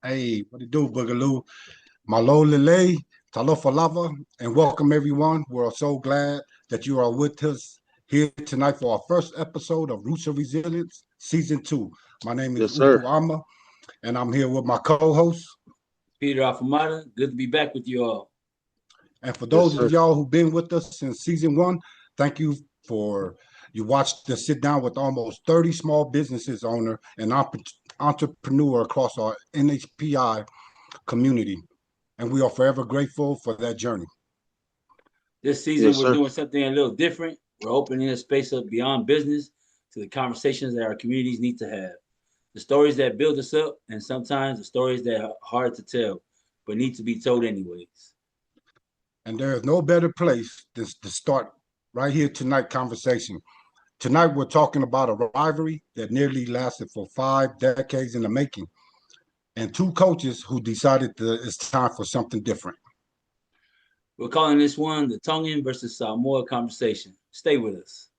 Hey, what it do, Boogaloo? Malo Lele, Talofa Lava, and welcome everyone. We're so glad that you are with us here tonight for our first episode of Roots of Resilience, Season 2. My name is Yes, sir. Upu Ama, and I'm here with my co-host. Peter Alfamata, good to be back with you all. And for Yes, those sir. of y'all who've been with us since Season 1, thank you for you watched us sit down with almost 30 small businesses owner and entrepreneur across our NHPI community. And we are forever grateful for that journey. This season, Yes, we're sir. doing something a little different. We're opening a space up beyond business to the conversations that our communities need to have. The stories that build us up, and sometimes the stories that are hard to tell, but need to be told anyways. And there is no better place than to start right here tonight conversation. Tonight we're talking about a rivalry that nearly lasted for 5 decades in the making, and two coaches who decided that it's time for something different. We're calling this one the Tongan versus Samoa conversation. Stay with us.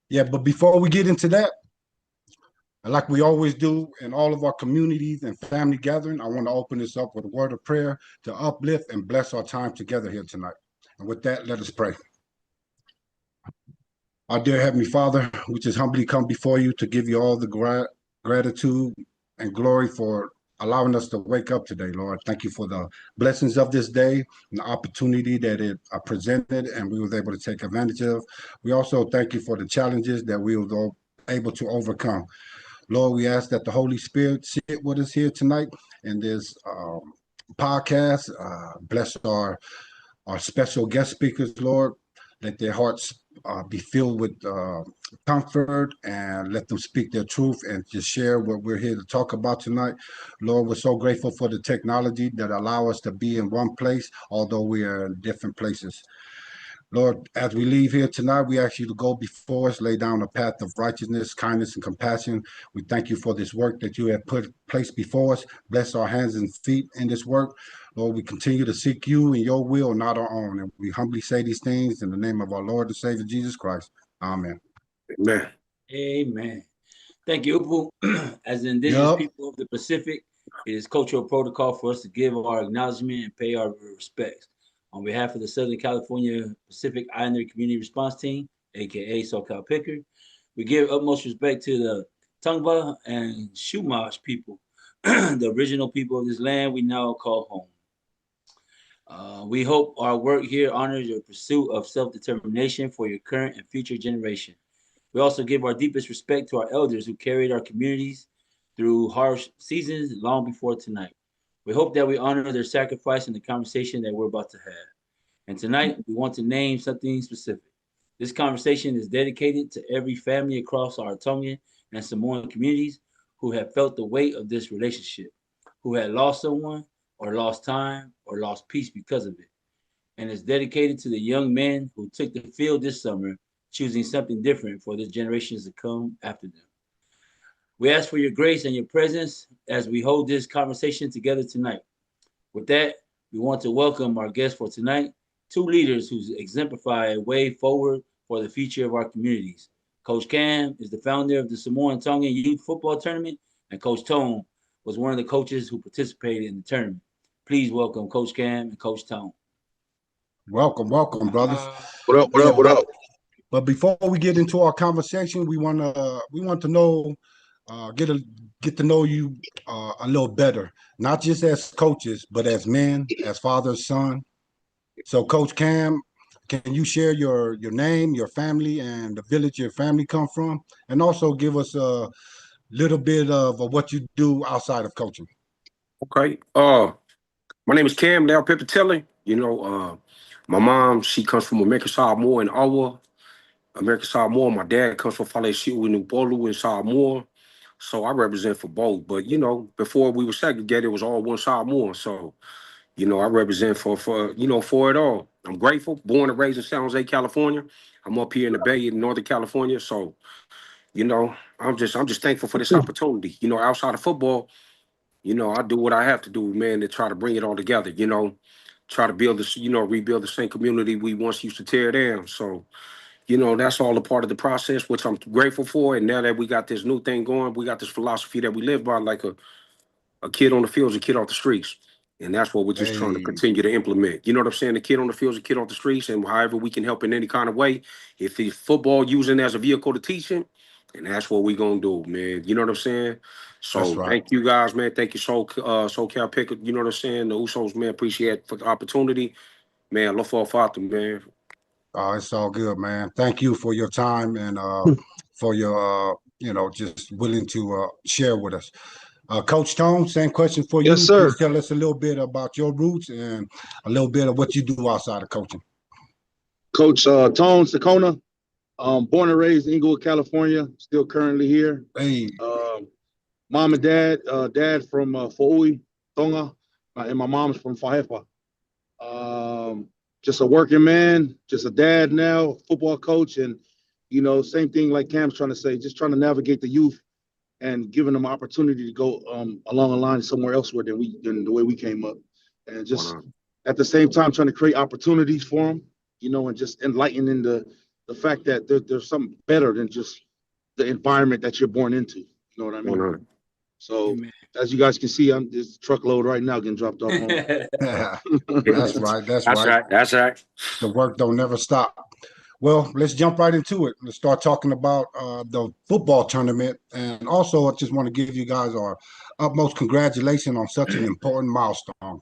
Yeah, but before we get into that, like we always do in all of our communities and family gathering, I want to open this up with a word of prayer to uplift and bless our time together here tonight. And with that, let us pray. Our dear Heavenly Father, we just humbly come before you to give you all the gratitude and glory for allowing us to wake up today, Lord. Thank you for the blessings of this day and the opportunity that it presented and we was able to take advantage of. We also thank you for the challenges that we were able to overcome. Lord, we ask that the Holy Spirit sit with us here tonight in this podcast. Bless our special guest speakers, Lord. Let their hearts be filled with comfort and let them speak their truth and just share what we're here to talk about tonight. Lord, we're so grateful for the technology that allow us to be in one place, although we are in different places. Lord, as we leave here tonight, we ask you to go before us, lay down a path of righteousness, kindness, and compassion. We thank you for this work that you have placed before us. Bless our hands and feet in this work. Lord, we continue to seek you and your will, not our own. And we humbly say these things in the name of our Lord and Savior, Jesus Christ. Amen. Amen. Amen. Thank you, Upu. As the indigenous Yup. people of the Pacific, it is cultural protocol for us to give our acknowledgement and pay our respects. On behalf of the Southern California Pacific Islander Community Response Team, aka SoCal Picker, we give utmost respect to the Tonga and Chumash people, the original people of this land we now call home. We hope our work here honors your pursuit of self-determination for your current and future generation. We also give our deepest respect to our elders who carried our communities through harsh seasons long before tonight. We hope that we honor their sacrifice in the conversation that we're about to have. And tonight, we want to name something specific. This conversation is dedicated to every family across our Tongan and Samoan communities who have felt the weight of this relationship, who had lost someone, or lost time, or lost peace because of it. And it's dedicated to the young men who took the field this summer, choosing something different for the generations to come after them. We ask for your grace and your presence as we hold this conversation together tonight. With that, we want to welcome our guests for tonight, two leaders who exemplify a way forward for the future of our communities. Coach Cam is the founder of the Samoan Tongan Youth Football Tournament, and Coach Tone was one of the coaches who participated in the tournament. Please welcome Coach Cam and Coach Tone. Welcome, brothers. What up? What Yeah, up? What up? but before we get into our conversation, we want to know get to know you a little better, not just as coaches, but as men, as father, son. So, Coach Cam, can you share your name, your family, and the village your family come from, and also give us a little bit of what you do outside of coaching? Okay. My name is Cam Leaupepetele. My mom, she comes from American Samoa in Awa. American Samoa. My dad comes from Falesiu in Upolu in Samoa. So I represent for both. But before we were segregated, it was all one Samoa. So, I represent for it all. I'm grateful. Born and raised in San Jose, California. I'm up here in the Bay in Northern California. So, I'm just thankful for this opportunity. Outside of football, I do what I have to do, man, to try to bring it all together, try to build this, rebuild the same community we once used to tear down. So, that's all a part of the process, which I'm grateful for. And now that we got this new thing going, we got this philosophy that we live by, like a a kid on the field is a kid off the streets. And that's what we're just trying to continue to implement. You know what I'm saying? The kid on the field is a kid off the streets, and however we can help in any kind of way. If it's football using as a vehicle to teach him, and that's what we're going to do, man. You know what I'm saying? So thank you guys, man. Thank you, SoCal Picker. You know what I'm saying? The Usos, man, appreciate for the opportunity. Man, look for a father, man. It's all good, man. Thank you for your time and for your, just willing to share with us. Coach Tone, same question for you. Yes, sir. Please tell us a little bit about your roots and a little bit of what you do outside of coaching. Coach Tone Sekona, born and raised in Inglewood, California, still currently here. Hey. Mom and dad, dad from Fa'ui, Tonga, and my mom's from Fahepa. Just a working man, just a dad now, football coach, and, same thing like Cam's trying to say, just trying to navigate the youth and giving them opportunity to go along a line somewhere elsewhere than the way we came up. And just at the same time trying to create opportunities for them, and just enlightening the fact that there's something better than just the environment that you're born into. You know what I mean? So as you guys can see, I'm this truckload right now getting dropped off home. That's right. That's right. The work don't never stop. Well, let's jump right into it. Let's start talking about the football tournament. And also, I just want to give you guys our utmost congratulations on such an important milestone.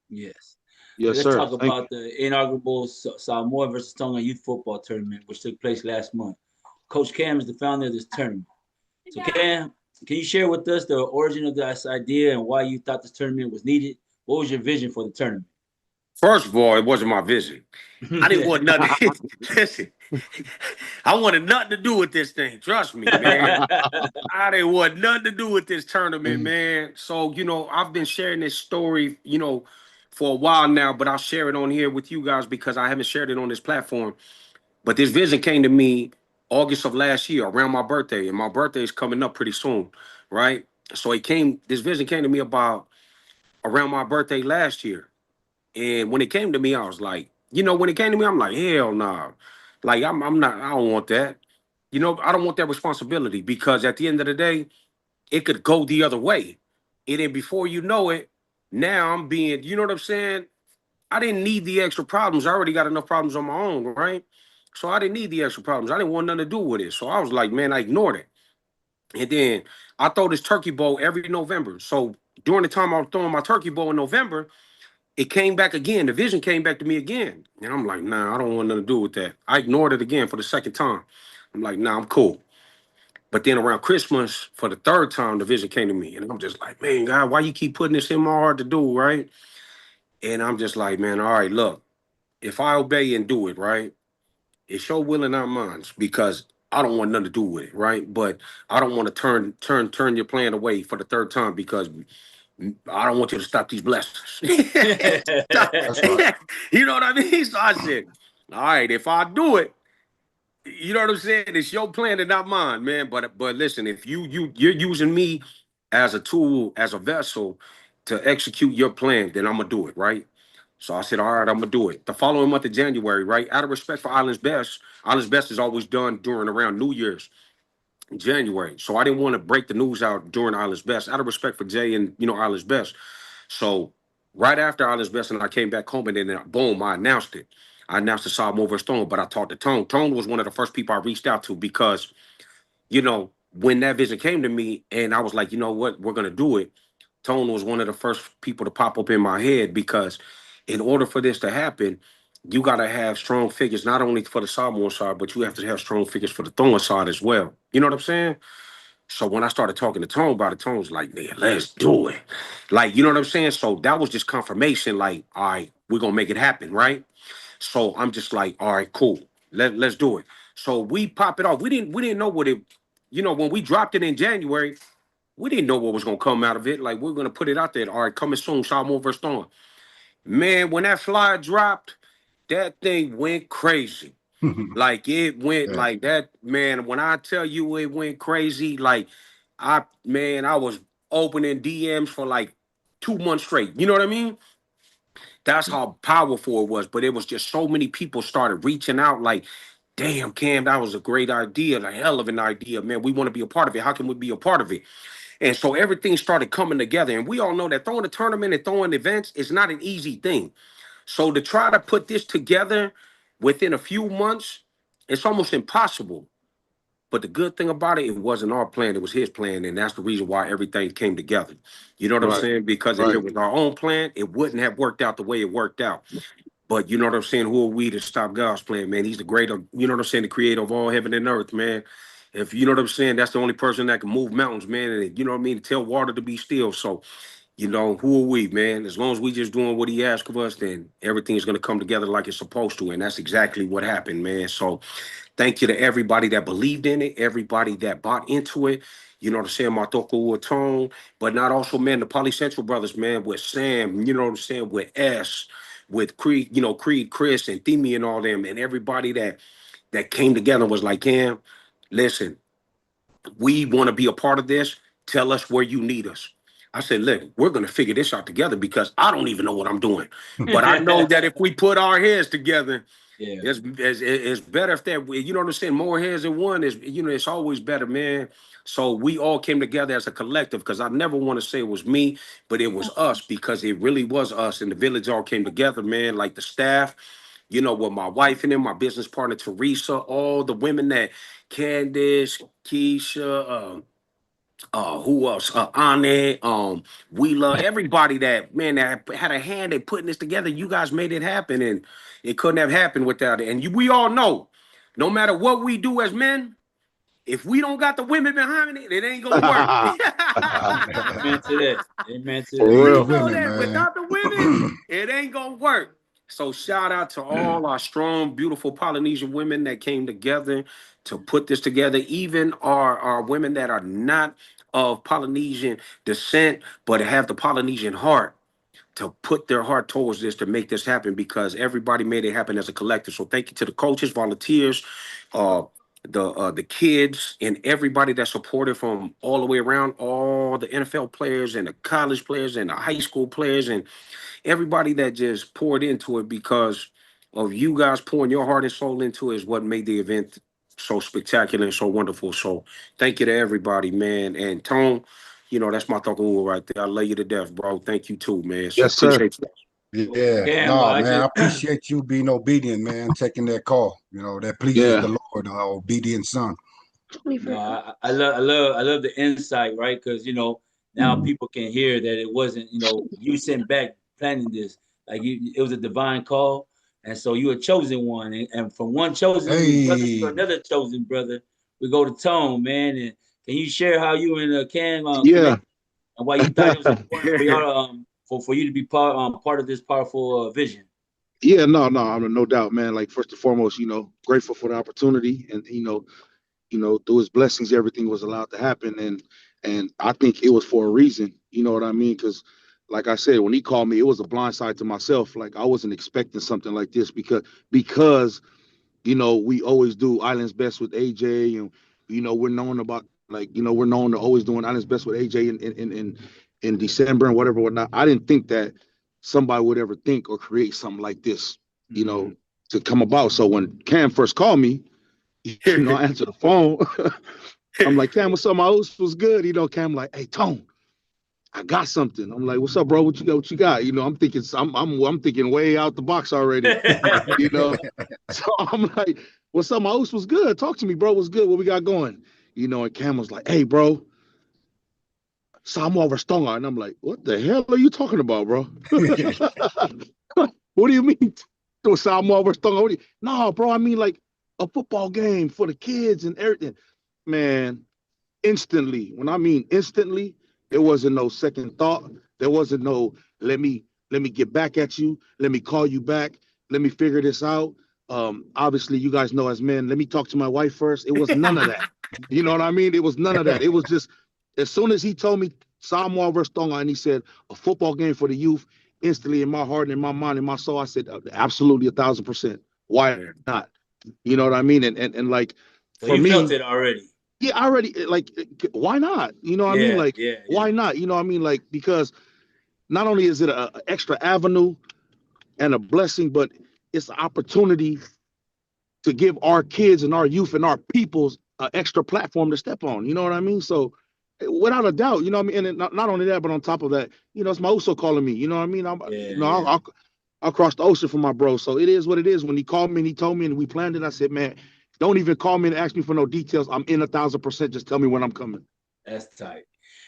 Yes. Yes, Let's sir. talk about the inaugural Samoa versus Tonga youth football tournament, which took place last month. Coach Cam is the founder of this tournament. So, Cam, can you share with us the origin of this idea and why you thought this tournament was needed? What was your vision for the tournament? First of all, it wasn't my vision. I didn't want nothing. Listen, I wanted nothing to do with this thing. Trust me, man. I didn't want nothing to do with this tournament, man. So, I've been sharing this story, for a while now, but I'll share it on here with you guys because I haven't shared it on this platform. But this vision came to me August of last year around my birthday, and my birthday is coming up pretty soon, right? So this vision came to me about around my birthday last year. And when it came to me, I was like, when it came to me, I'm like, hell no. Nah. Like, I don't want that. I don't want that responsibility because at the end of the day, it could go the other way. And then before you know it, now I'm being, you know what I'm saying? I didn't need the extra problems. I already got enough problems on my own, right? So I didn't need the extra problems. I didn't want nothing to do with it. So I was like, man, I ignored it. And then I throw this turkey bowl every November. So during the time I was throwing my turkey bowl in November, it came back again. The vision came back to me again. And I'm like, nah, I don't want nothing to do with that. I ignored it again for the second time. I'm like, nah, I'm cool. But then around Christmas, for the third time, the vision came to me. And I'm just like, man, God, why you keep putting this in my heart to do, right? And I'm just like, man, all right, look, if I obey and do it, right, it's your will and not mine because I don't want nothing to do with it, right? But I don't want to turn your plan away for the third time because I don't want you to stop these blessings. That's right. You know what I mean? So I said, all right, if I do it, you know what I'm saying? It's your plan and not mine, man. But listen, if you're using me as a tool, as a vessel to execute your plan, then I'm gonna do it, right? So I said, all right, I'm gonna do it. The following month of January, right? Out of respect for Island's Best is always done during around New Year's. January. So I didn't want to break the news out during Island's Best out of respect for Jay and, Island's Best. So right after Island's Best and I came back home and then boom, I announced it. I announced the Samoa versus Tonga, but I talked to Tone. Tone was one of the first people I reached out to because, when that vision came to me and I was like, you know what, we're going to do it. Tone was one of the first people to pop up in my head because in order for this to happen, you got to have strong figures, not only for the Samoan side, but you have to have strong figures for the Tonga side as well. You know what I'm saying? So when I started talking to Tone about it, Tone was like, man, let's do it. Like, you know what I'm saying? So that was just confirmation, like, all right, we're going to make it happen, right? So I'm just like, all right, cool. Let's do it. So we pop it off. We didn't know what it, when we dropped it in January, we didn't know what was going to come out of it. Like, we're going to put it out there. All right, coming soon, Samoa versus Tonga. Man, when that flyer dropped, that thing went crazy. Like it went like that, man. When I tell you it went crazy, like I was opening DMs for like 2 months straight. You know what I mean? That's how powerful it was. But it was just so many people started reaching out like, damn, Cam, that was a great idea, a hell of an idea, man. We want to be a part of it. How can we be a part of it? And so everything started coming together. And we all know that throwing a tournament and throwing events is not an easy thing. So to try to put this together within a few months, it's almost impossible. But the good thing about it, it wasn't our plan, it was his plan. And that's the reason why everything came together. You know what I'm saying? Because if it was our own plan, it wouldn't have worked out the way it worked out. But you know what I'm saying? Who are we to stop God's plan, man? He's the greater, you know what I'm saying? The creator of all heaven and earth, man. If you know what I'm saying, that's the only person that can move mountains, man. And you know what I mean? Tell water to be still. So, you know, who are we, man? As long as we just doing what he asked of us, then everything's going to come together like it's supposed to. And that's exactly what happened, man. So thank you to everybody that believed in it, everybody that bought into it. You know what I'm saying? Matoko with Tone, but not also, man, the Poly Central brothers, man, with Sam, you know what I'm saying, with S, with Creed, you know, Creed, Chris, and Themi and all them, and everybody that came together was like, Cam, listen, we want to be a part of this. Tell us where you need us. I said, look, we're going to figure this out together because I don't even know what I'm doing. But I know that if we put our heads together, it's better if that, you know what I'm saying? More heads than one is, you know, it's always better, man. So we all came together as a collective because I never want to say it was me, but it was us because it really was us. And the village all came together, man, like the staff, you know, with my wife and them, my business partner, Teresa, all the women that Candace, Keisha, who else? Ane, Wheeler, everybody that, man, that had a hand in putting this together. You guys made it happen, and it couldn't have happened without it. And we all know, no matter what we do as men, if we don't got the women behind it, it ain't gonna work. Amen to that. Amen to For that. real. You know Women, that man. without the women, it ain't gonna work. So shout out to all our strong, beautiful Polynesian women that came together to put this together. Even our women that are not of Polynesian descent, but have the Polynesian heart to put their heart towards this to make this happen because everybody made it happen as a collective. So thank you to the coaches, volunteers, the kids, and everybody that supported from all the way around, all the NFL players and the college players and the high school players and everybody that just poured into it because of you guys pouring your heart and soul into it is what made the event so spectacular and so wonderful. So thank you to everybody, man. And Tone, you know, that's my Taku right there. I love you to death, bro. Thank you too, man. So Yes, sir. appreciate you. Yeah, Cam, no, I man, I just appreciate you being obedient, man, taking that call. You know, that pleases Yeah. the Lord, obedient son. no, I love the insight, right? Because you know now people can hear that it wasn't you sent back planning this, like it was a divine call, and so you a chosen one, and from one chosen brother to Hey, another chosen brother, we go to Tone, man. And can you share how you and Cam Yeah. connected and why you thought it was important for y'all for you to be part of this powerful vision? Yeah, no, I'm no doubt, man. Like first and foremost, grateful for the opportunity, and through his blessings, everything was allowed to happen, and I think it was for a reason. You know what I mean? Because, like I said, when he called me, it was a blindside to myself. Like I wasn't expecting something like this because we always do Islands Best with AJ, and we're known about we're known to always doing Islands Best with AJ in December and whatnot. I didn't think that somebody would ever think or create something like this, to come about. So when Cam first called me, I answered the phone. I'm like, Cam, what's up? My host was good. Cam like, hey, Tone, I got something. I'm like, what's up, bro? What you got? What you got? I'm thinking, I'm thinking way out the box already. So I'm like, what's up? My host was good. Talk to me, bro. What's good? What we got going? And Cam was like, hey, bro, Samoa versus Tonga. And I'm like, what the hell are you talking about, bro? What do you mean? Samoa versus Tonga? No, bro, I mean like a football game for the kids and everything. Man, instantly, when I mean instantly, there wasn't no second thought. There wasn't no let me get back at you. Let me call you back. Let me figure this out. Obviously, you guys know as men, let me talk to my wife first. It was none of that. You know what I mean? It was none of that. It was just as soon as he told me Samoa versus Tonga and he said a football game for the youth, instantly in my heart and in my mind and my soul, I said absolutely 1,000%. Why not? You know what I mean? And like So for you me, felt it already. yeah, I already like why not? You know what I mean? Like why not? You know what I mean? Like because not only is it an extra avenue and a blessing, but it's an opportunity to give our kids and our youth and our peoples an extra platform to step on. You know what I mean? So Without a doubt, you know what I mean? And not only that, but on top of that, it's my Uso calling me. You know what I mean? I'll cross the ocean for my bro. So it is what it is. When he called me and he told me and we planned it, I said, man, don't even call me and ask me for no details. I'm in 1,000%. Just tell me when I'm coming. That's tight.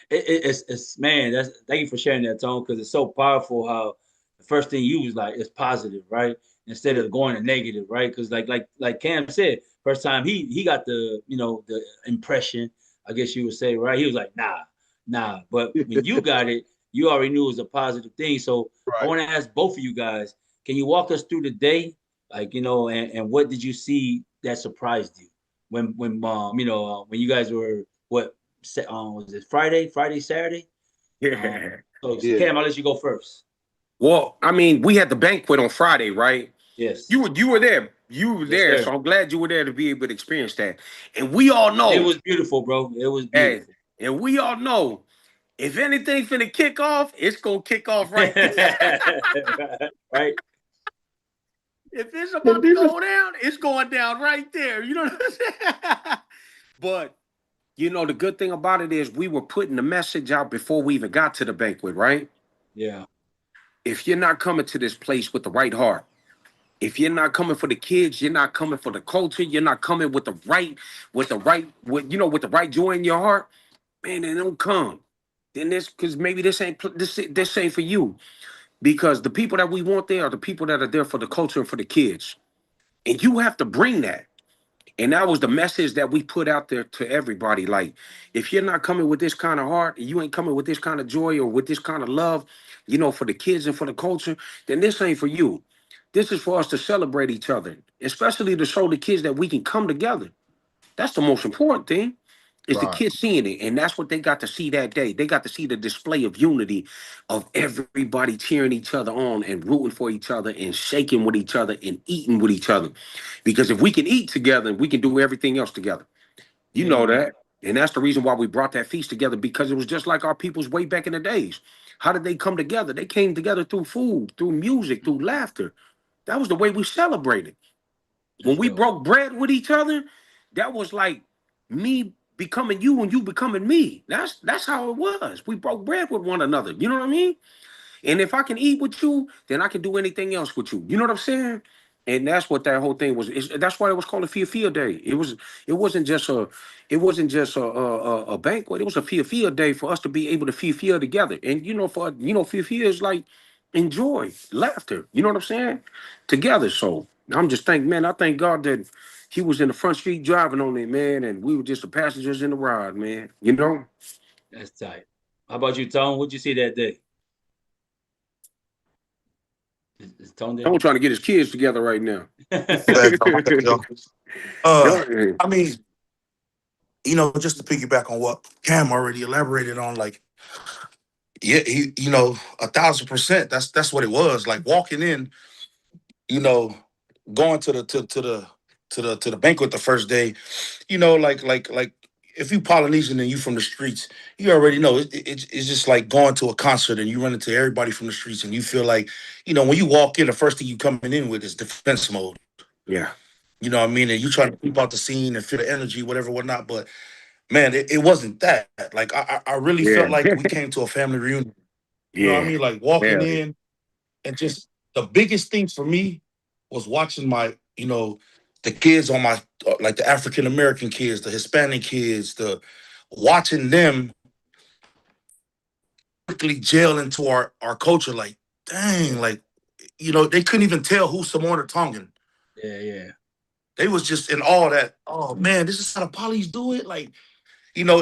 It's man. Thank you for sharing that, Tone, because it's so powerful. How the first thing you was like is positive, right? Instead of going to negative, right? Because like Cam said, first time he got the the impression, I guess you would say, right? He was like, nah. But when you got it, you already knew it was a positive thing. So I Right. want to ask both of you guys, can you walk us through the day, like and what did you see that surprised you when when you guys were what was it Friday, Saturday? Yeah. So Yeah. Cam, I'll let you go first. Well, I mean, we had the banquet on Friday, right? Yes. You were there. You were Yes, there. sir. So I'm glad you were there to be able to experience that. And we all And it know, was beautiful, bro. It was hey, beautiful. and we all know if anything finna kick off, it's gonna kick off right there. Right? If it's about to go down, it's going down right there. You know what I'm saying? But the good thing about it is we were putting the message out before we even got to the banquet, right? Yeah. If you're not coming to this place with the right heart, if you're not coming for the kids, you're not coming for the culture, you're not coming with the right, with the right joy in your heart, man, then don't come. Then because maybe this ain't for you. Because the people that we want there are the people that are there for the culture and for the kids. And you have to bring that. And that was the message that we put out there to everybody. Like, if you're not coming with this kind of heart, you ain't coming with this kind of joy or with this kind of love, for the kids and for the culture, then this ain't for you. This is for us to celebrate each other, especially to show the kids that we can come together. That's the most important thing. Is the Right. kids seeing it, and that's what they got to see that day. They got to see the display of unity, of everybody cheering each other on and rooting for each other and shaking with each other and eating with each other. Because if we can eat together, we can do everything else together. You know Amen. that. And that's the reason why we brought that feast together, because it was just like our people's way back in the days. How did they come together? They came together through food, through music, through laughter. That was the way we celebrated. When That's we dope. broke bread with each other, that was like me becoming you and you becoming me. That's how it was. We broke bread with one another. You know what I mean? And if I can eat with you, then I can do anything else with you. You know what I'm saying? And that's what that whole thing was. That's why it was called a Fia Day. It wasn't just a banquet. It was a Fia Day for us to be able to Fia together. And Fia is like enjoy, laughter. You know what I'm saying? Together. So I'm just thinking, man, I thank God that he was in the front seat driving on it, man, and we were just the passengers in the ride, man. You know? That's tight. How about you, Tone? What'd you see that day? Is Tone there? I'm trying to get his kids together right now. I mean, just to piggyback on what Cam already elaborated on, like, yeah, 1,000%. That's what it was. Like walking in, you know, going to the banquet the first day, like if you Polynesian and you from the streets, you already know it's just like going to a concert and you run into everybody from the streets and you feel like, when you walk in, the first thing you coming in with is defense mode. Yeah. You know what I mean? And you try to keep out the scene and feel the energy, whatever, whatnot. But man, it wasn't that. Like I really felt Yeah. like we came to a family reunion. You know what I Yeah. mean? Like walking Yeah. in and just the biggest thing for me was watching the kids on my like the African American kids, the Hispanic kids, watching them quickly gel into our culture. Like, dang, like they couldn't even tell who's Samoan or Tongan. Yeah. They was just in all that. Oh man, this is how the polys do it. Like, you know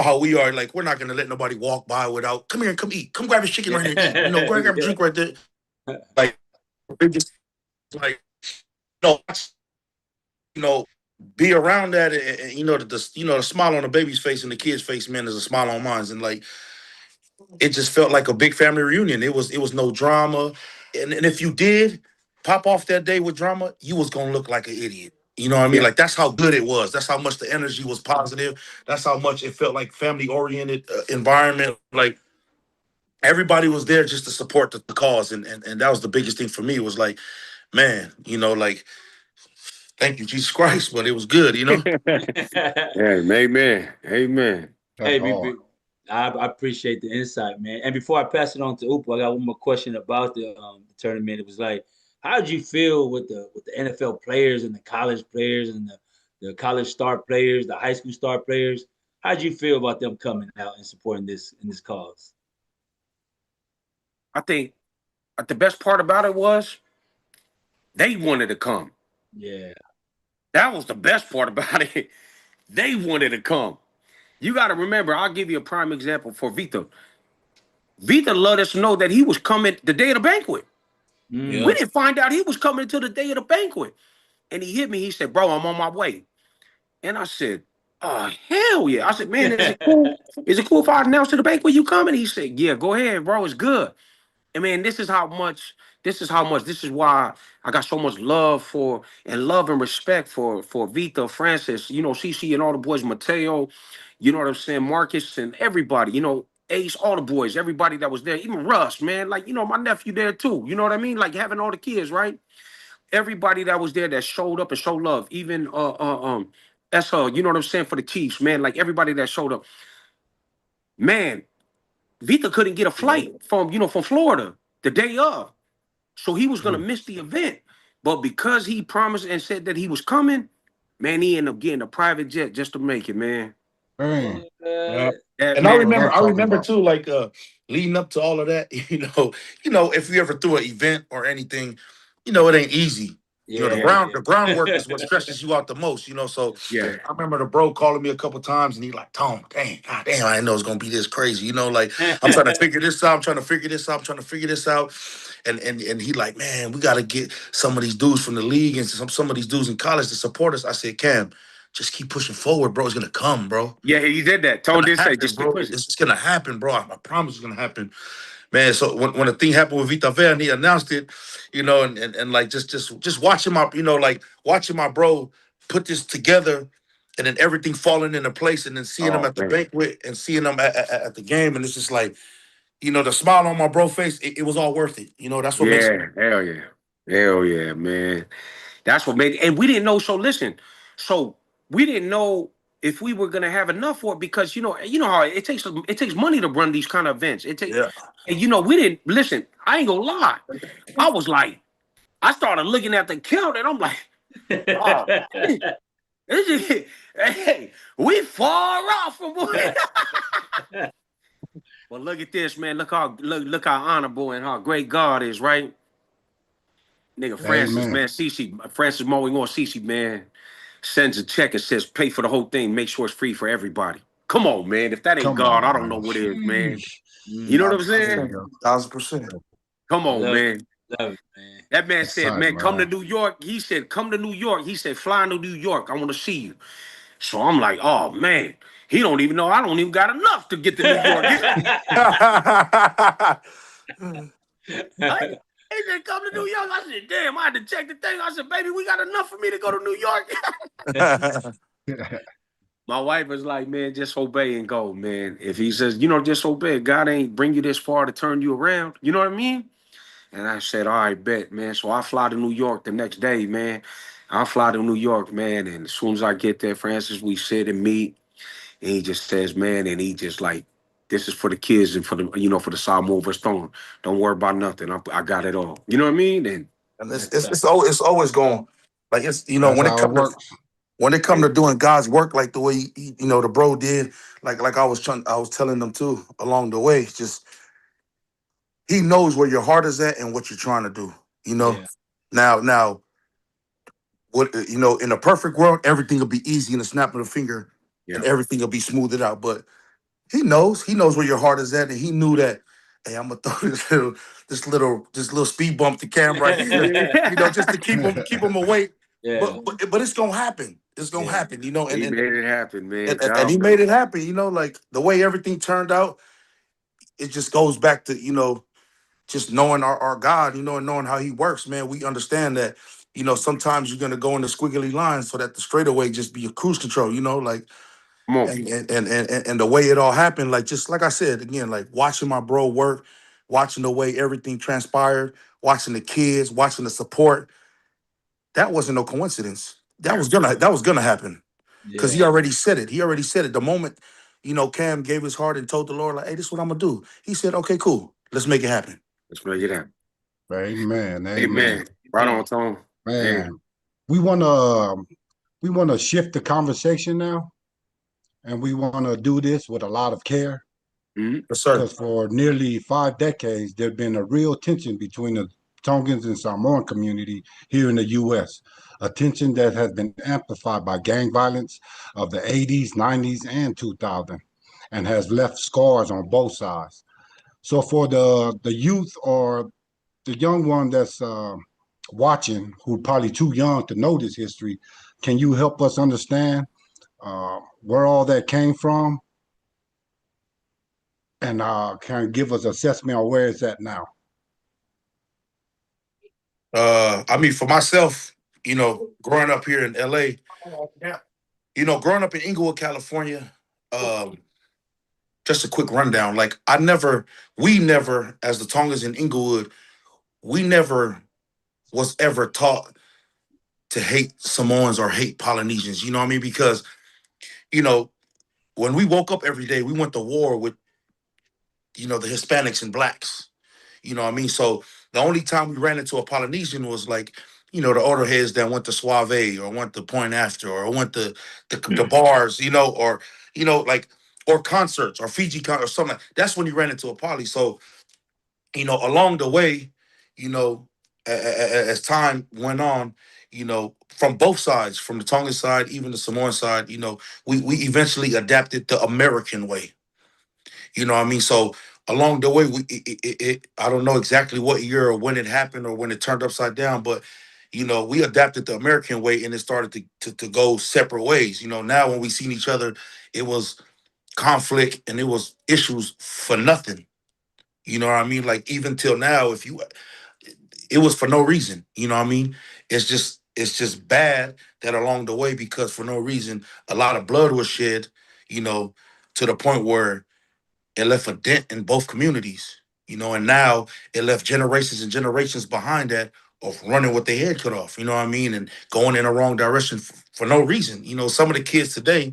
how we are. Like, we're not gonna let nobody walk by without. Come here, come eat. Come grab his chicken right here and eat. Go grab a Yeah. drink right there. Like, they just like, watch, you know, be around that, and the smile on the baby's face and the kid's face, man, is a smile on mine, and like it just felt like a big family reunion. It was no drama, and if you did pop off that day with drama, you was gonna look like an idiot. You know what I mean? Yeah. Like that's how good it was. That's how much the energy was positive. That's how much it felt like family oriented environment. Like everybody was there just to support the cause, and that was the biggest thing for me. Was like, man, like thank you Jesus Christ, but it was good. Yeah. Amen. Amen. That's Hey, hard. I appreciate the insight, man. And before I pass it on to Upo, I got one more question about the tournament. It was like, how did you feel with the NFL players and the college players and the college star players, the high school star players? How did you feel about them coming out and supporting this cause? I think the best part about it was they wanted to come. Yeah. That was the best part about it. They wanted to come. You got to remember, I'll give you a prime example for Vita. Vita let us know that he was coming the day of the banquet. Mm. We didn't find out he was coming until the day of the banquet. And he hit me. He said, bro, I'm on my way. And I said, oh, hell yeah. I said, man, is it cool? Is it cool if I announce to the banquet you coming? He said, yeah, go ahead, bro. It's good. And man, this is why I got so much love and respect for Vita, Francis, CC and all the boys, Mateo, you know what I'm saying, Marcus and everybody, Ace, all the boys, everybody that was there, even Russ, man, like, my nephew there too, you know what I mean? Like having all the kids, right? Everybody that was there that showed up and showed love, even you know what I'm saying, for the Chiefs, man, like everybody that showed up. Man, Vita couldn't get a flight from Florida the day of. So he was going to miss the event. But because he promised and said that he was coming, man, he ended up getting a private jet just to make it, man. Dang. Yeah. That And I That's man, what remember, I'm I talking remember about. too, like leading up to all of that, if you ever threw an event or anything, it ain't easy. The Yeah. groundwork is what stresses you out the most, So yeah. I remember the bro calling me a couple times and he like, Tom, dang, God damn, I didn't know it was gonna be this crazy. Like I'm trying to figure this out, I'm trying to figure this out, I'm trying to figure this out. And he like, man, we gotta get some of these dudes from the league and some of these dudes in college to support us. I said, Cam, just keep pushing forward, bro. It's gonna come, bro. Yeah, he did that. Tone Gonna did say, happen, just keep bro. pushing. It's gonna happen, bro. I promise it's gonna happen, man. So when the thing happened with Vita Vea and he announced it, and like just watching watching my bro put this together, and then everything falling into place, and then seeing him Oh, at the man. banquet and seeing him at the game, and it's just like, the smile on my bro face, it was all worth it. That's what makes it. Yeah, hell yeah. Hell yeah, man. That's what made it. And we didn't know. So listen, so we didn't know if we were gonna have enough for it because you know how it takes money to run these kind of events. Yeah. And we didn't listen. I ain't gonna lie. I was like, I started looking at the count and I'm like, oh, this is, hey, we far off from what. Well, look at this, man. Look how honorable and how great God is, right? Nigga, Francis, Amen. man, Francis mowing on Cece, man, sends a check and says, pay for the whole thing, make sure it's free for everybody. Come on, man. If that ain't Come God, on, I don't man. know what is, man. Sheesh. You know what Mm. I'm There you saying? 1,000%. go. 1,000%. Come on, Love man. it. Love it, man. That man That's said, tight, man, come to man. New York. He said, come to New York. He said, fly to New York. I want to see you. So I'm like, oh, man. He don't even know I don't even got enough to get to New York. He said, come to New York. I said, damn, I had to check the thing. I said, baby, we got enough for me to go to New York. My wife was like, man, just obey and go, man. If he says, just obey, God ain't bring you this far to turn you around. You know what I mean? And I said, all right, bet, man. So I fly to New York the next day, man. I fly to New York, man. And as soon as I get there, Francis, we sit and meet. And he just says, man, and he just like, this is for the kids and for the Samoa versus Tonga. Don't worry about nothing. I got it all. You know what I mean? And And That's tight. it's always going, like, it's That's how it works. when it come to doing God's work, like the way the bro did, like I was telling them too along the way, just he knows where your heart is at and what you're trying to do. You know, Yeah. now what in a perfect world, everything will be easy in a snap of a finger, yeah. and everything will be smoothed out. But he knows where your heart is at, and he knew that. Hey, I'm gonna throw this little speed bump to Cam right here, just to keep him awake. Yeah. But it's gonna happen. It's gonna Yeah. happen, and He and made it happen, man. and he made it happen. Like the way everything turned out, it just goes back to just knowing our God, and knowing how He works, man. We understand that, sometimes you're gonna go in the squiggly lines so that the straightaway just be a cruise control, like Come on. and the way it all happened, like just like I said again, like watching my bro work, watching the way everything transpired, watching the kids, watching the support. That wasn't no coincidence. That was gonna happen because he Yeah. already said it. He already said it. The moment, Cam gave his heart and told the Lord, like, hey, this is what I'm gonna do. He said, okay, cool. Let's make it happen. Let's make it happen. Amen. Amen. Right on, Tom. Man, we wanna shift the conversation now, and we wanna do this with a lot of care. Mm-hmm. Yes, sir. Because for nearly 5 decades, there's been a real tension between the Tongans and Samoan community here in the U.S., a tension that has been amplified by gang violence of the 80s, 90s, and 2000, and has left scars on both sides. So for the youth or the young one that's watching, who probably too young to know this history, can you help us understand where all that came from, and can give us assessment on where it's at now? For myself, growing up here in LA, growing up in Inglewood, California, just a quick rundown. Like we never, as the Tongans in Inglewood, we never was ever taught to hate Samoans or hate Polynesians. You know what I mean? Because, when we woke up every day, we went to war with, the Hispanics and blacks. You know what I mean? So the only time we ran into a Polynesian was like, the older heads that went to Suave or went to Point After or went to the bars, or concerts or Fiji or something. That's when you ran into a poly. So, along the way, as time went on, from both sides, from the Tongan side, even the Samoan side, we eventually adapted the American way. You know what I mean? So along the way, I don't know exactly what year or when it happened or when it turned upside down, but we adapted the American way and it started to go separate ways. Now when we seen each other, it was conflict and it was issues for nothing. You know what I mean? Like even till now, it was for no reason. You know what I mean? It's just bad that along the way, because for no reason, a lot of blood was shed, to the point where it left a dent in both communities, and now it left generations and generations behind that of running with their head cut off, you know what I mean, and going in the wrong direction for no reason. Some of the kids today,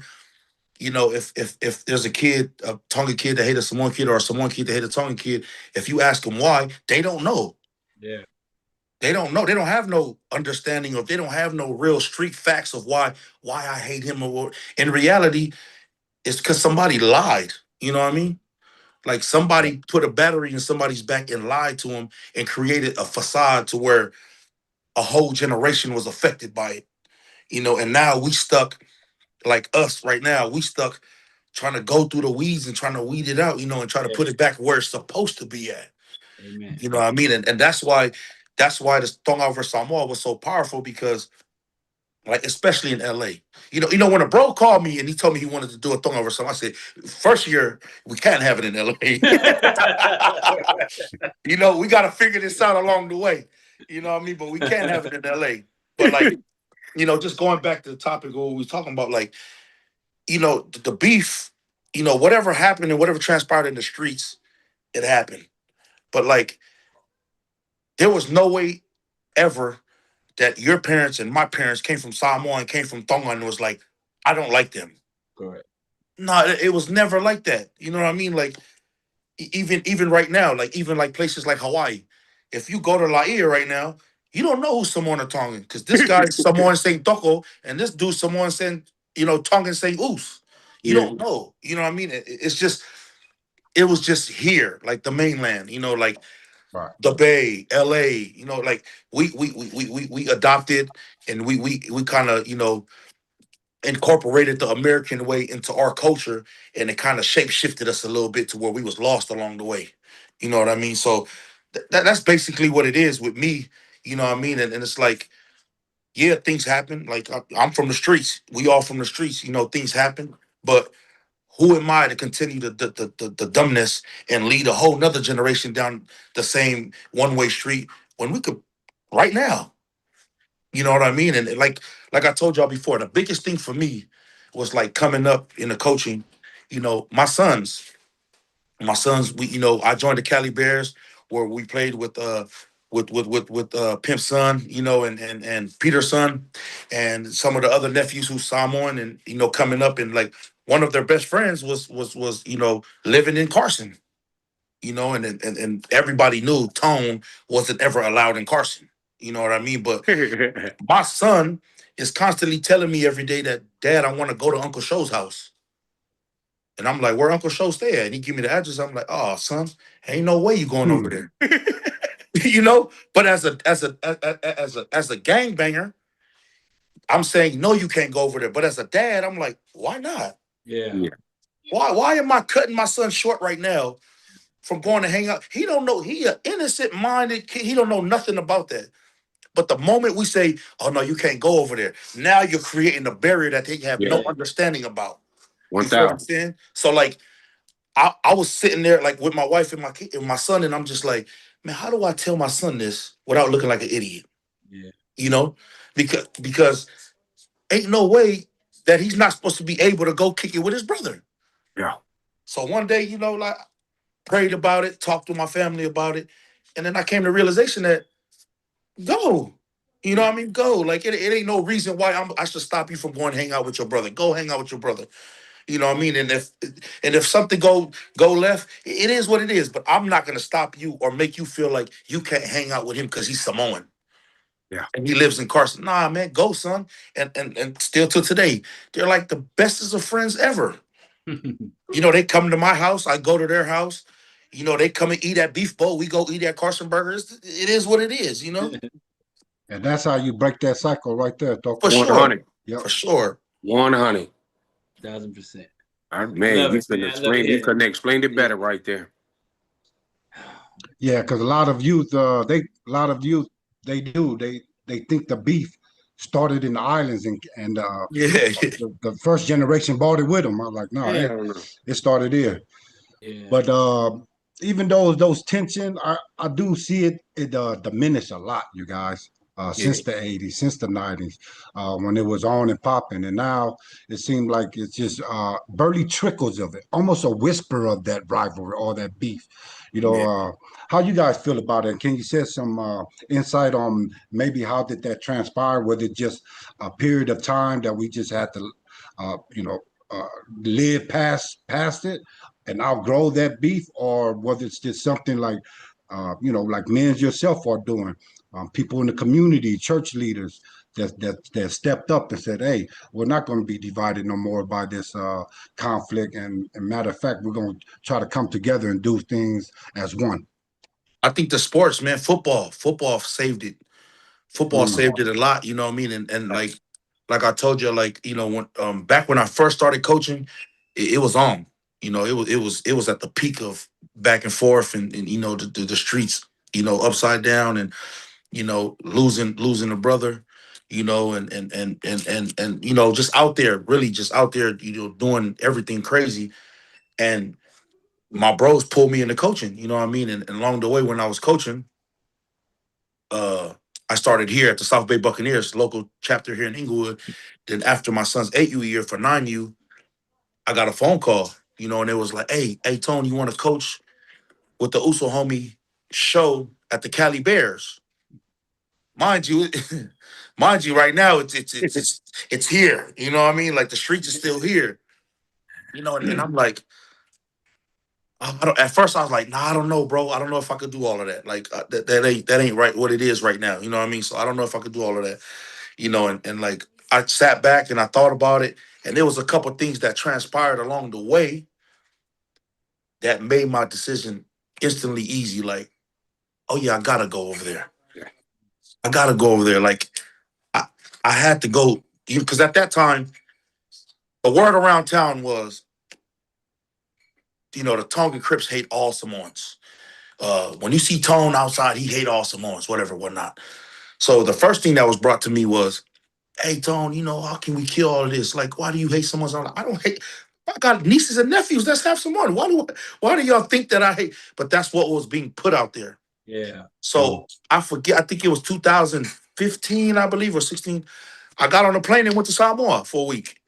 if there's a Tongan kid that hate a Samoan kid or a Samoan kid that hate a Tongan kid, if you ask them why, they don't know. Yeah. They don't know. They don't have no understanding of. They don't have no real street facts of why I hate him. Or in reality, it's because somebody lied. You know what I mean? Like somebody put a battery in somebody's back and lied to him and created a facade to where a whole generation was affected by it. And now we stuck, like us right now, we stuck trying to go through the weeds and trying to weed it out, and try to put it back where it's supposed to be at. Amen. You know what I mean? And that's why the Tonga versus Samoa was so powerful, because like especially in LA. When a bro called me and he told me he wanted to do a Tonga versus Samoa, I said, first year, we can't have it in LA. We got to figure this out along the way. You know what I mean? But we can't have it in LA. But like, just going back to the topic of what we was talking about, like, the beef, whatever happened and whatever transpired in the streets, it happened. But like, there was no way ever that your parents and my parents came from Samoa and came from Tonga and was like, I don't like them. Correct. No, it was never like that. You know what I mean? Like, even right now, like even like places like Hawaii, if you go to Laie right now, you don't know who's Samoan or Tongan, because this guy's Samoan saying Toko and this dude's Samoan saying, Tongan saying Oos. You don't know. You know what I mean? It was just here, like the mainland, like Right. the Bay, LA, like we adopted and we kind of, incorporated the American way into our culture, and it kind of shape shifted us a little bit to where we was lost along the way. You know what I mean? So that's basically what it is with me. You know what I mean? And it's like, yeah, things happen. Like I'm from the streets. We all from the streets. Things happen. But who am I to continue the dumbness and lead a whole nother generation down the same one-way street when we could right now? You know what I mean? And like I told y'all before, the biggest thing for me was like coming up in the coaching. My sons, I joined the Cali Bears, where we played with Pimp's son, and Peter's son, and some of the other nephews who's Samoan, and coming up and like one of their best friends was living in Carson. And everybody knew Tone wasn't ever allowed in Carson. You know what I mean? But my son is constantly telling me every day that, Dad, I want to go to Uncle Show's house. And I'm like, where Uncle Show stay at? And he give me the address. I'm like, oh, son, ain't no way you going over there. But as a gangbanger, I'm saying, no, you can't go over there. But as a dad, I'm like, why not? Yeah. Why am I cutting my son short right now from going to hang out? He don't know. He an innocent-minded kid. He don't know nothing about that. But the moment we say, oh, no, you can't go over there, now you're creating a barrier that they have no understanding about. You feel what I'm saying? So, like, I was sitting there, like, with my wife and my son, and I'm just like, man, how do I tell my son this without looking like an idiot? Yeah. Because ain't no way that he's not supposed to be able to go kick it with his brother. Yeah. So one day, like, prayed about it, talked to my family about it, and then I came to the realization that go. You know what I mean? Go. Like, it ain't no reason why I should stop you from going hang out with your brother. Go hang out with your brother. You know what I mean? And if something go left, it is what it is. But I'm not gonna stop you or make you feel like you can't hang out with him because he's Samoan. Yeah. And he lives in Carson. Nah, man, go, son. And still to today, they're like the bestest of friends ever. They come to my house, I go to their house. They come and eat at Beef Bowl. We go eat at Carson Burgers. It is what it is, And that's how you break that cycle right there, Doc. For sure. 100. Yep. For sure. 100. 1,000%. Man, you couldn't explain it better right there. Yeah, because a lot of youth, they think the beef started in the islands and Yeah. the first generation brought it with them. I was like, no, it started here. Yeah. But even those tension, I do see it diminish a lot, you guys. Since the 80s, since the 90s, when it was on and popping. And now it seems like it's just barely trickles of it, almost a whisper of that rivalry or that beef. How you guys feel about it? Can you share some insight on maybe how did that transpire? Was it just a period of time that we just had to, uh, you know, uh, live past it and outgrow that beef, or was it just something like, like men yourself are doing? People in the community, church leaders that stepped up and said, "Hey, we're not going to be divided no more by this conflict, and matter of fact, we're going to try to come together and do things as one." I think the sports, man, football saved it. Football saved it a lot, you know what I mean? And like I told you, like, when back when I first started coaching, it was on. It was at the peak of back and forth and the streets, upside down and losing a brother, and just out there, really just out there, doing everything crazy. And my bros pulled me into coaching, you know what I mean? And along the way when I was coaching, I started here at the South Bay Buccaneers, local chapter here in Inglewood. Then after my son's 8U year for 9U, I got a phone call, and it was like, hey, Tone, you want to coach with the Uso homie show at the Cali Bears? Mind you, right now it's here. You know what I mean? Like the streets is still here. And I'm like, at first I was like, nah, I don't know, bro. I don't know if I could do all of that. Like that ain't right what it is right now. You know what I mean? So I don't know if I could do all of that. And like I sat back and I thought about it, and there was a couple things that transpired along the way that made my decision instantly easy. Like, oh yeah, I gotta go over there. I gotta go over there. Like I had to go because at that time, the word around town was, the Tongan Crips hate all Samoans. When you see Tone outside, he hate all Samoans, whatever, whatnot. So the first thing that was brought to me was, hey, Tone, how can we kill all of this? Like, why do you hate Samoans? I'm like, I don't hate. I got nieces and nephews. Let's have some money. Why do y'all think that I hate? But that's what was being put out there. Yeah. So I forget. I think it was 2015, I believe, or 16. I got on a plane and went to Samoa for a week.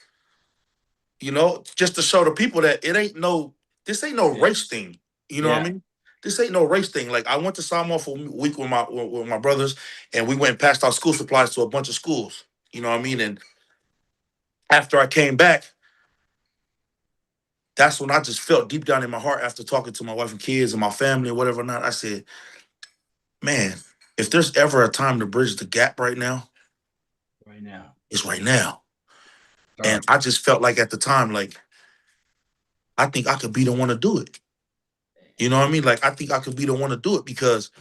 Just to show the people that this ain't no race thing. You know what I mean? This ain't no race thing. Like I went to Samoa for a week with my brothers, and we went and passed out school supplies to a bunch of schools. You know what I mean? And after I came back, that's when I just felt deep down in my heart after talking to my wife and kids and my family and whatever or not. I said, man, if there's ever a time to bridge the gap right now, it's right now. And I just felt like at the time, like, I think I could be the one to do it. You know what I mean? Like, I think I could be the one to do it because,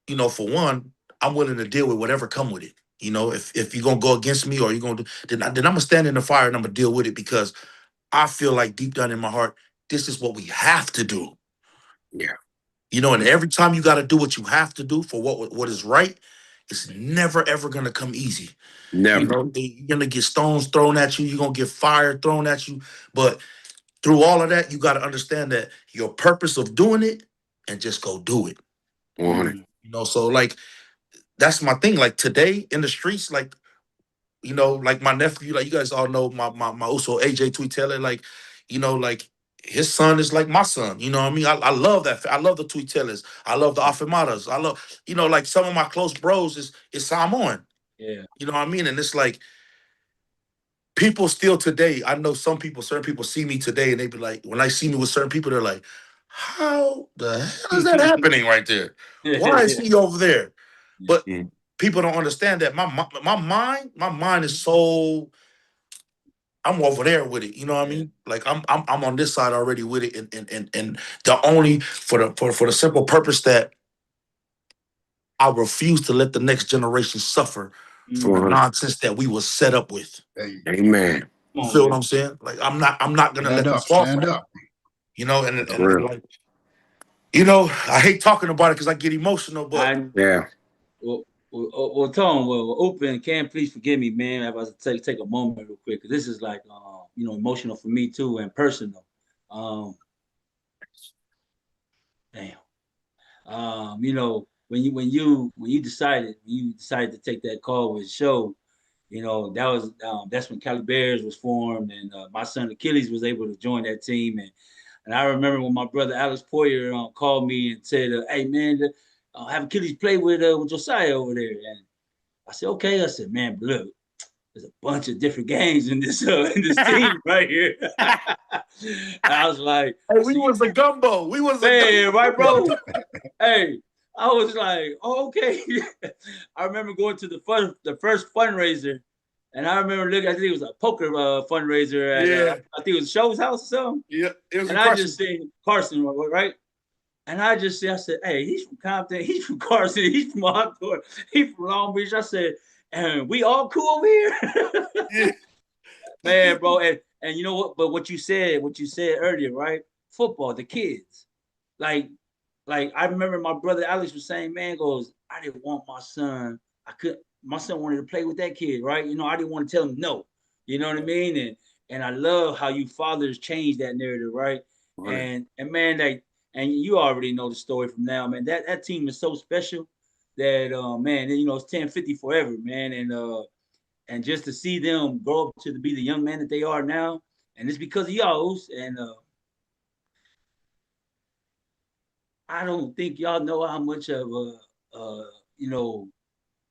you know, for one, I'm willing to deal with whatever come with it. You know, if you're gonna go against me or you're gonna do, then I'm gonna stand in the fire and I'm gonna deal with it because I feel like deep down in my heart, this is what we have to do. Yeah. You know, and every time you got to do what you have to do for what is right, it's never ever gonna come easy. Never. You know, you're gonna get stones thrown at you, you're gonna get fire thrown at you, but through all of that, you got to understand that your purpose of doing it and just go do it. 100. You know, so like that's my thing. Like today in the streets, like, you know, like my nephew, like you guys all know my Uso AJ Tweetele, like, you know, like his son is like my son. You know what I mean? I love that. I love the Tweetelers. I love the Afemadas. I love, you know, like some of my close bros is Samoan. Yeah. You know what I mean? And it's like people still today, I know some people, certain people see me today and they be like, when I see me with certain people, they're like, how the hell is that happening right there? Why is he over there? But people don't understand that my mind is so, I'm over there with it. You know what I mean? Like I'm on this side already with it, and the only for the simple purpose that I refuse to let the next generation suffer for the nonsense that we was set up with. Amen. You feel what I'm saying? Like I'm not gonna let them fall for it. You know, and like, you know, I hate talking about it because I get emotional, but yeah. Well, Tom, open. Cam, please forgive me, man. I was take a moment real quick because this is like, you know, emotional for me too and personal. Damn. You know, when you decided to take that call with Show, you know, that was that's when Cali Bears was formed, and my son Achilles was able to join that team, and I remember when my brother Alex Poyer called me and said, "Hey man, have Achilles play with Josiah over there," and I said, "Okay." I said, "Man, but look, there's a bunch of different games in this team right here." I was like, hey, we was a gumbo. We was a gumbo. right, bro? Hey, I was like, oh, okay. I remember going to the first fundraiser, and I remember looking. I think it was a poker fundraiser at I think it was Show's house or something. Yeah, it was. And I just seen Carson, right? And I said, hey, he's from Compton, he's from Carson, he's from Hawthorne, he's from Long Beach. I said, and we all cool over here. Yeah. Man, bro, and you know what? But what you said earlier, right? Football, the kids, like I remember my brother Alex was saying, man, goes, I didn't want my son. My son wanted to play with that kid, right? You know, I didn't want to tell him no. You know what I mean? And I love how you fathers changed that narrative, right? And man, like, and you already know the story from now, man. That team is so special that man, you know, it's 1050 forever, man. And just to see them grow up to be the young man that they are now, and it's because of y'all. And I don't think y'all know how much of you know,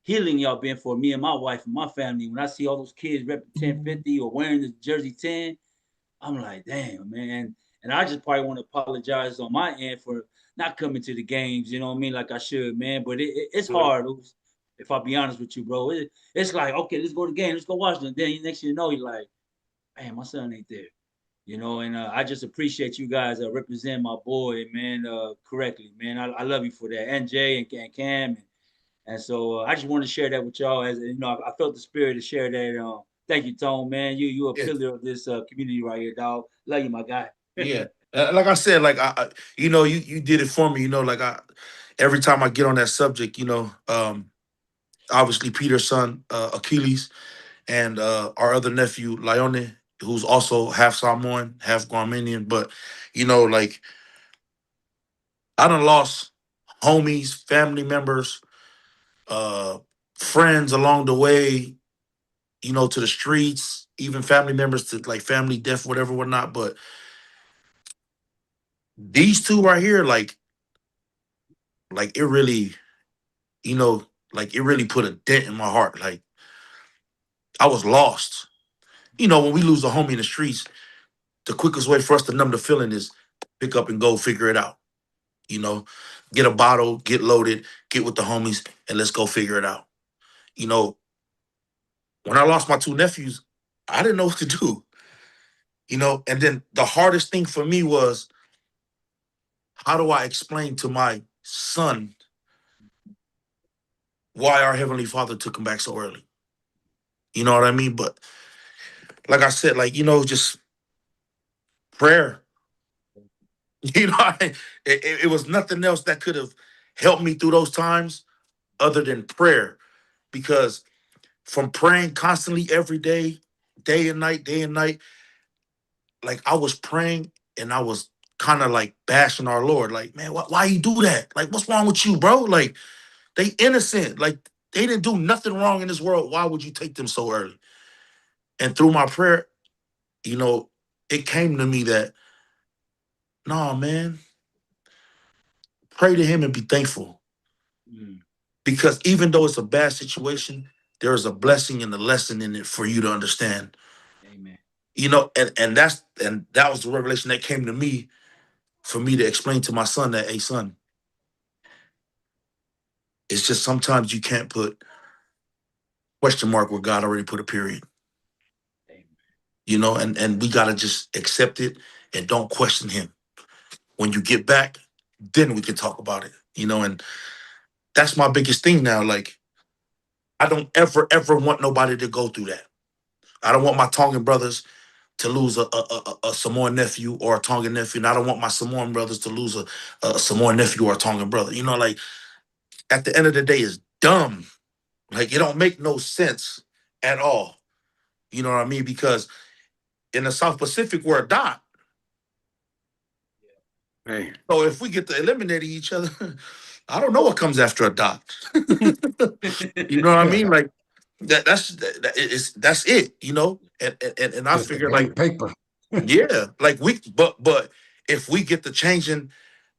healing y'all been for me and my wife and my family. When I see all those kids repping 1050 or wearing the jersey 10, I'm like, damn, man. And I just probably want to apologize on my end for not coming to the games, you know what I mean, like I should, man. But it's hard, if I'll be honest with you, bro. It's like, okay, let's go to the game, let's go watch them. Then next thing you know, you're like, man, my son ain't there. You know, and I just appreciate you guys representing my boy, man, correctly, man. I love you for that, and Jay and Cam, and so I just wanted to share that with y'all. As you know, I felt the spirit to share that. Thank you, Tone, man. You a pillar of this community right here, dog. Love you, my guy. Yeah, like I said, like you know, you did it for me. You know, like every time I get on that subject, you know, obviously Peter's son Achilles and our other nephew Leone, who's also half Samoan, half Guamanian, but you know, like I done lost homies, family members, uh, friends along the way, you know, to the streets, even family members to like family death, whatever, whatnot. But these two right here, like it really, you know, like it really put a dent in my heart. Like I was lost. You know, when we lose a homie in the streets, the quickest way for us to numb the feeling is pick up and go figure it out. You know, get a bottle, get loaded, get with the homies, and let's go figure it out. You know, when I lost my 2 nephews, I didn't know what to do. You know, and then the hardest thing for me was, how do I explain to my son why our Heavenly Father took him back so early? You know what I mean? But like I said, like, you know, just prayer. You know, it was nothing else that could have helped me through those times other than prayer. Because from praying constantly every day, day and night, like I was praying and I was kind of like bashing our Lord. Like, man, why you do that? Like, what's wrong with you, bro? Like, they innocent. Like, they didn't do nothing wrong in this world. Why would you take them so early? And through my prayer, you know, it came to me that, no, man, pray to him and be thankful. Mm. Because even though it's a bad situation, there is a blessing and a lesson in it for you to understand. Amen. You know, and that was the revelation that came to me for me to explain to my son that, hey, son, it's just sometimes you can't put question mark where God already put a period. Amen. You know, and we gotta just accept it and don't question him. When you get back, then we can talk about it. You know, and that's my biggest thing now. Like, I don't ever want nobody to go through that. I don't want my Tongan brothers to lose a Samoan nephew or a Tongan nephew, and I don't want my Samoan brothers to lose a Samoan nephew or a Tongan brother. You know, like, at the end of the day, it's dumb. Like, it don't make no sense at all. You know what I mean? Because in the South Pacific, we're a dot. Hey. So if we get to eliminating each other, I don't know what comes after a dot. You know what I mean? Like, that's it. You know, and I Just a figure, like, blank paper. yeah, like, but if we get to changing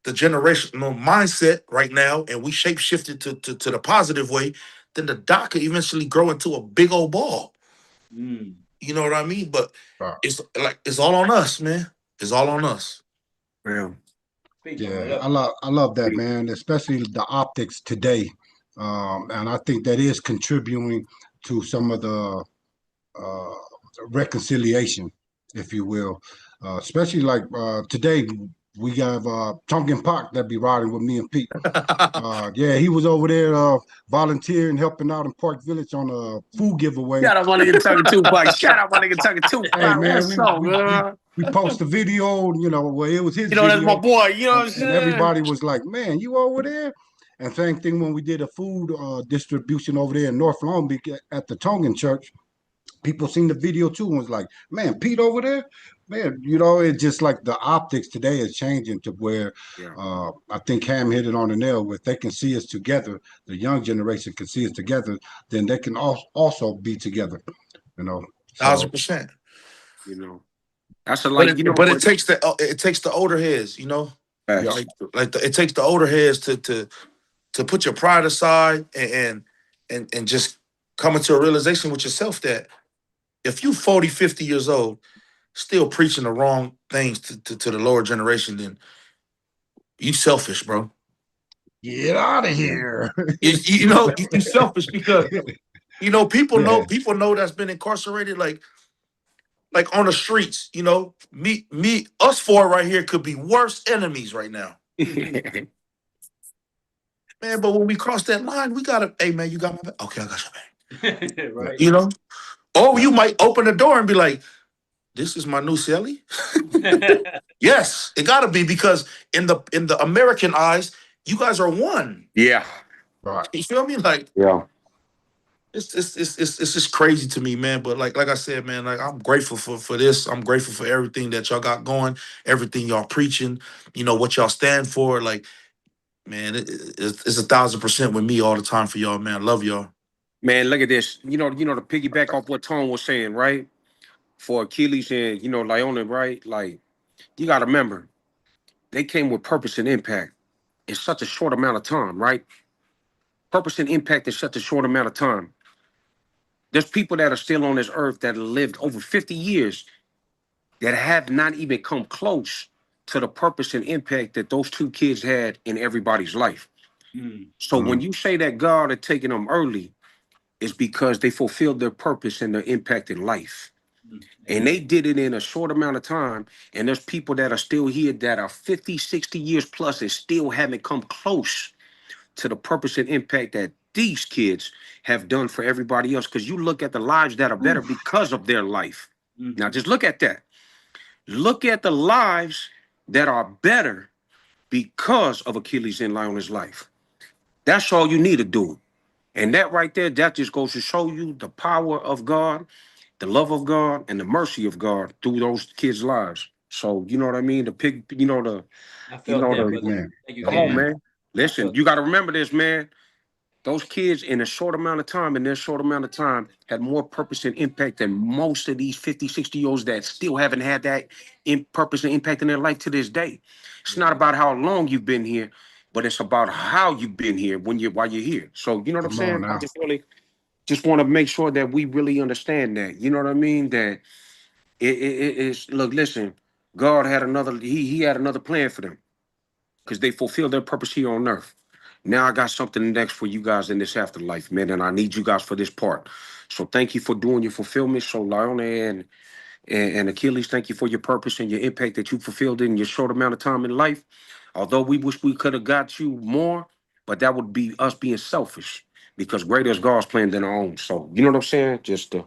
the generational mindset right now and we shape shifted to the positive way, then the dot could eventually grow into a big old ball. Mm. You know what I mean? But Right. it's like, it's all on us, man. It's all on us. Well, Speak on Yeah, it. I love that, man, especially the optics today. And I think that is contributing to some of the uh, reconciliation, if you will. Especially like today, we have Tongan Park that be riding with me and Pete. Yeah, he was over there volunteering, helping out in Park Village on a food giveaway. shout out my nigga Tucker Tupac. Shout out my nigga Tucker Hey, Tupac. man, What's up, man? we post a video, you know, well, it was his You know, that's my video, boy. You know what I'm and saying? everybody was like, "Man, you over there?" And same thing when we did a food distribution over there in North Long Beach at the Tongan Church. People seen the video too and was like, "Man, Pete over there, man." You know, it's just like the optics today is changing to where Yeah. I think Cam hit it on the nail. Where they can see us together, the young generation can see us together, then they can also be together. You know, so 1,000%. You know, that's a, But like, you know but what? it takes the older heads, you know, yeah, Facts. it takes the older heads to put your pride aside and just come into a realization with yourself that if you 40, 50 years old, still preaching the wrong things to the lower generation, then you selfish, bro. get out of Yeah. here. You know, you selfish because, you know, Yeah, people know that's been incarcerated, like on the streets, you know, us four right here could be worse enemies right now. Man, but when we cross that line, we gotta, hey man, you got my back? Okay, I got your back. Right. You know? Or yeah, you might open the door and be like, this is my new celly? Yes, it gotta be, because in the American eyes, you guys are one. Yeah. right. You feel me? Like, Yeah. it's just crazy to me, man. But like I said, man, like, I'm grateful for this. I'm grateful for everything that y'all got going, everything y'all preaching, you know, what y'all stand for. Like, man, it's 1,000% with me all the time for y'all, man. Love y'all. Man, look at this. You know, to piggyback off what Tom was saying, right? For Achilles and, you know, Leona, right? Like, you got to remember, they came with purpose and impact in such a short amount of time, right? Purpose and impact in such a short amount of time. There's people that are still on this earth that have lived over 50 years that have not even come close to the purpose and impact that those two kids had in everybody's life. So when you say that God had taken them early, it's because they fulfilled their purpose and their impact in life. And they did it in a short amount of time. And there's people that are still here that are 50, 60 years plus and still haven't come close to the purpose and impact that these kids have done for everybody else. Because you look at the lives that are better because of their life. Now, just look at that. Look at the lives that are better because of Achilles and Lionel's life. That's all you need to do. And that right there, that just goes to show you the power of God, the love of God, and the mercy of God through those kids' lives. So, you know what I mean? The pig, you know, I felt that, brother. Amen. Thank you, come on, Cam. man. Listen, you got to remember this, man. Those kids in a short amount of time, in their short amount of time, had more purpose and impact than most of these 50, 60-year-olds that still haven't had that purpose and impact in their life to this day. It's not about how long you've been here, but it's about how you've been here while you're here. So, you know what I'm Come on saying? now. I just really just want to make sure that we really understand that. You know what I mean? That it's look, listen, God had he had another plan for them because they fulfilled their purpose here on earth. Now I got something next for you guys in this afterlife, man, and I need you guys for this part. So thank you for doing your fulfillment. So Lionel and Achilles, thank you for your purpose and your impact that you fulfilled in your short amount of time in life. Although we wish we could have got you more, but that would be us being selfish because greater is God's plan than our own. So you know what I'm saying? Just to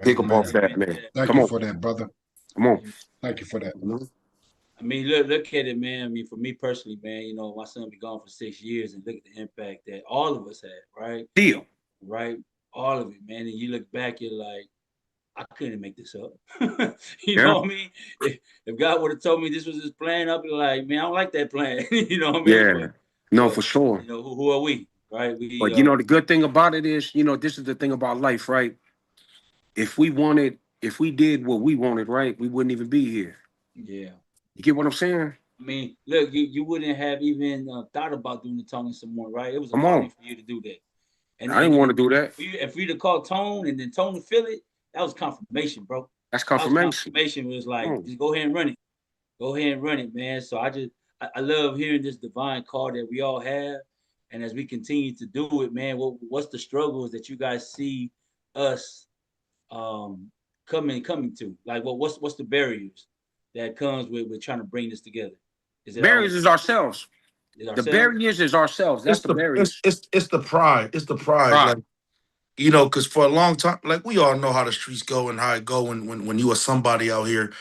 pick up Amen. off that, man. Thank Come you on, for that, brother. come on. Thank you for that. I mean, look at it, man. I mean, for me personally, man, you know, my son be gone for 6 years, and look at the impact that all of us had, right? Deal. Right, all of it, man. And you look back, you're like, I couldn't make this up. You Yeah. know what I mean? If God would have told me this was his plan, I'd be like, man, I don't like that plan. You know what I mean? Yeah. No, for But sure. you know, who are we, right? We But you know, the good thing about it is, you know, this is the thing about life, right? If we did what we wanted, right, we wouldn't even be here. yeah. You get what I'm saying? I mean, look, you wouldn't have even thought about doing the Tongan and Samoan, right? It was a Come calling on. for you to do that. And I didn't want to do that. for you to call Tone and then Tone to feel it, that was confirmation, bro. That's That was confirmation. confirmation. It was Come like, on. just go ahead and run it. Go ahead and run it, man. So I love hearing this divine call that we all have. And as we continue to do it, man, what's the struggles that you guys see us um coming to? Like what's the barriers that comes with trying to bring this together? Is it our own Barriers is ourselves. is The ourselves? barriers is ourselves. That's It's the the barriers. it's the pride. It's the pride. Right. Like, you know, because for a long time, like we all know how the streets go and how it go when you are somebody out here.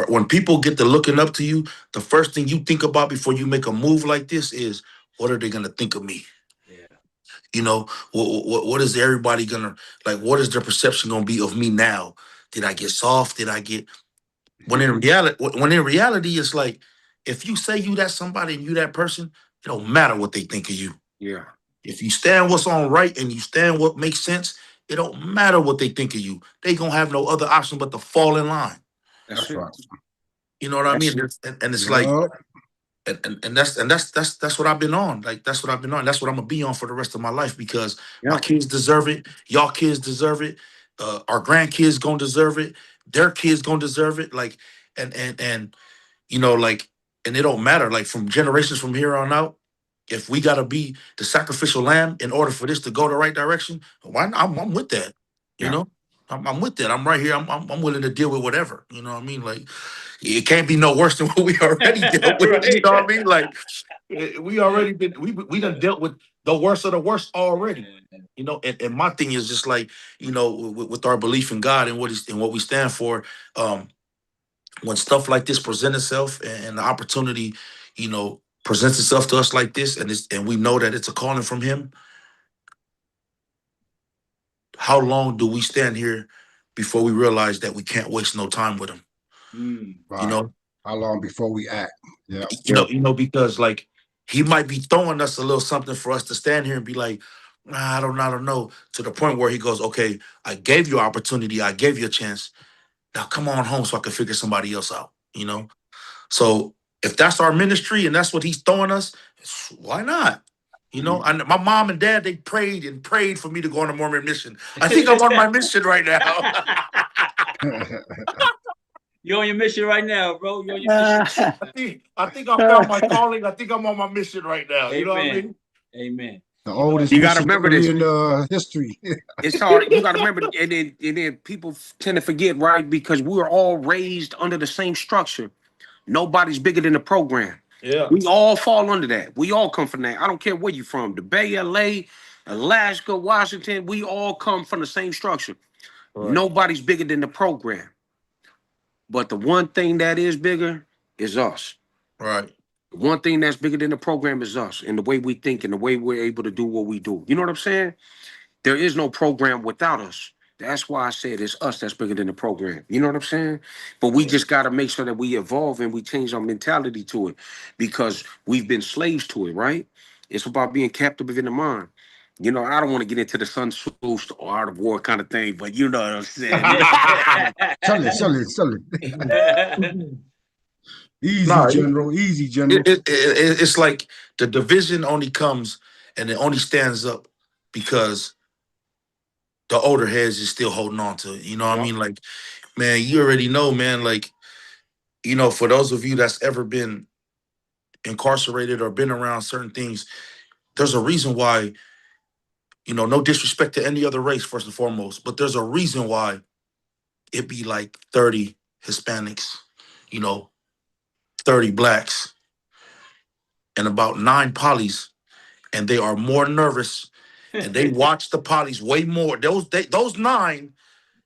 When people get to looking up to you, the first thing you think about before you make a move like this is, what are they gonna think of me? Yeah. You know, what is everybody gonna like? What is their perception gonna be of me now? Did I get soft? Did I get when in reality, it's like if you say you that somebody and you that person, it don't matter what they think of you. Yeah. If you stand what's on right and you stand what makes sense, it don't matter what they think of you. They gonna have no other option but to fall in line. That's That's it. right. You know what I That's mean? it. And it's like, Yup. and that's what I've been on. Like that's what I've been on. That's what I'm gonna be on for the rest of my life because my Yeah. kids deserve it. Y'all kids deserve it. Our grandkids gonna deserve it. Their kids gonna deserve it. Like and you know, like, and it don't matter. Like from generations from here on out, if we gotta be the sacrificial lamb in order for this to go the right direction, why not? I'm with that. You Yeah. know, I'm with that. I'm right here. I'm willing to deal with whatever. You know what I mean? Like, it can't be no worse than what we already dealt with. You Right. know what I mean? Like, we already been we done dealt with the worst of the worst already. You know, and my thing is just like, you know, with our belief in God and what we stand for. When stuff like this presents itself and the opportunity, you know, presents itself to us like this, and we know that it's a calling from Him, how long do we stand here before we realize that we can't waste no time with Him? You Right. know, How long before we act? Yeah. Yeah. because like He might be throwing us a little something for us to stand here and be like, "Nah, I don't know," to the point where He goes, "Okay, I gave you opportunity, I gave you a chance. Now come on home so I can figure somebody else out." You know. So if that's our ministry and that's what He's throwing us, why not? You know, my mom and dad, they prayed and prayed for me to go on a Mormon mission. I think I'm on my mission right now. You're on your mission right now, bro. You're on your mission. I think I found my calling. I think I'm on my mission right now. You know what I mean? Amen. The oldest You got to remember missionary this. in history. It's hard. You got to remember, and then people tend to forget, right? Because we were all raised under the same structure. Nobody's bigger than the program. Yeah. We all fall under that. We all come from that. I don't care where you're from. The Bay, LA, Alaska, Washington. We all come from the same structure. Right. Nobody's bigger than the program. But the one thing that is bigger is us. Right. The one thing that's bigger than the program is us, and the way we think and the way we're able to do what we do. You know what I'm saying? There is no program without us. That's why I said it's us that's bigger than the program. You know what I'm saying? But we just got to make sure that we evolve and we change our mentality to it, because we've been slaves to it, right? It's about being captive in the mind. You know, I don't want to get into the Sun Tzu or Art of War kind of thing, but you know what I'm saying. Sell it. Easy, No, General. Easy, General. it's like the division only comes and it only stands up because the older heads is still holding on to it. You know what I mean? Like, man, you already know, man. Like, you know, for those of you that's ever been incarcerated or been around certain things, there's a reason why, you know, no disrespect to any other race, first and foremost, but there's a reason why it be like 30 Hispanics, you know, 30 blacks, and about 9 polys, and they are more nervous and they watch the polys way more. Those 9,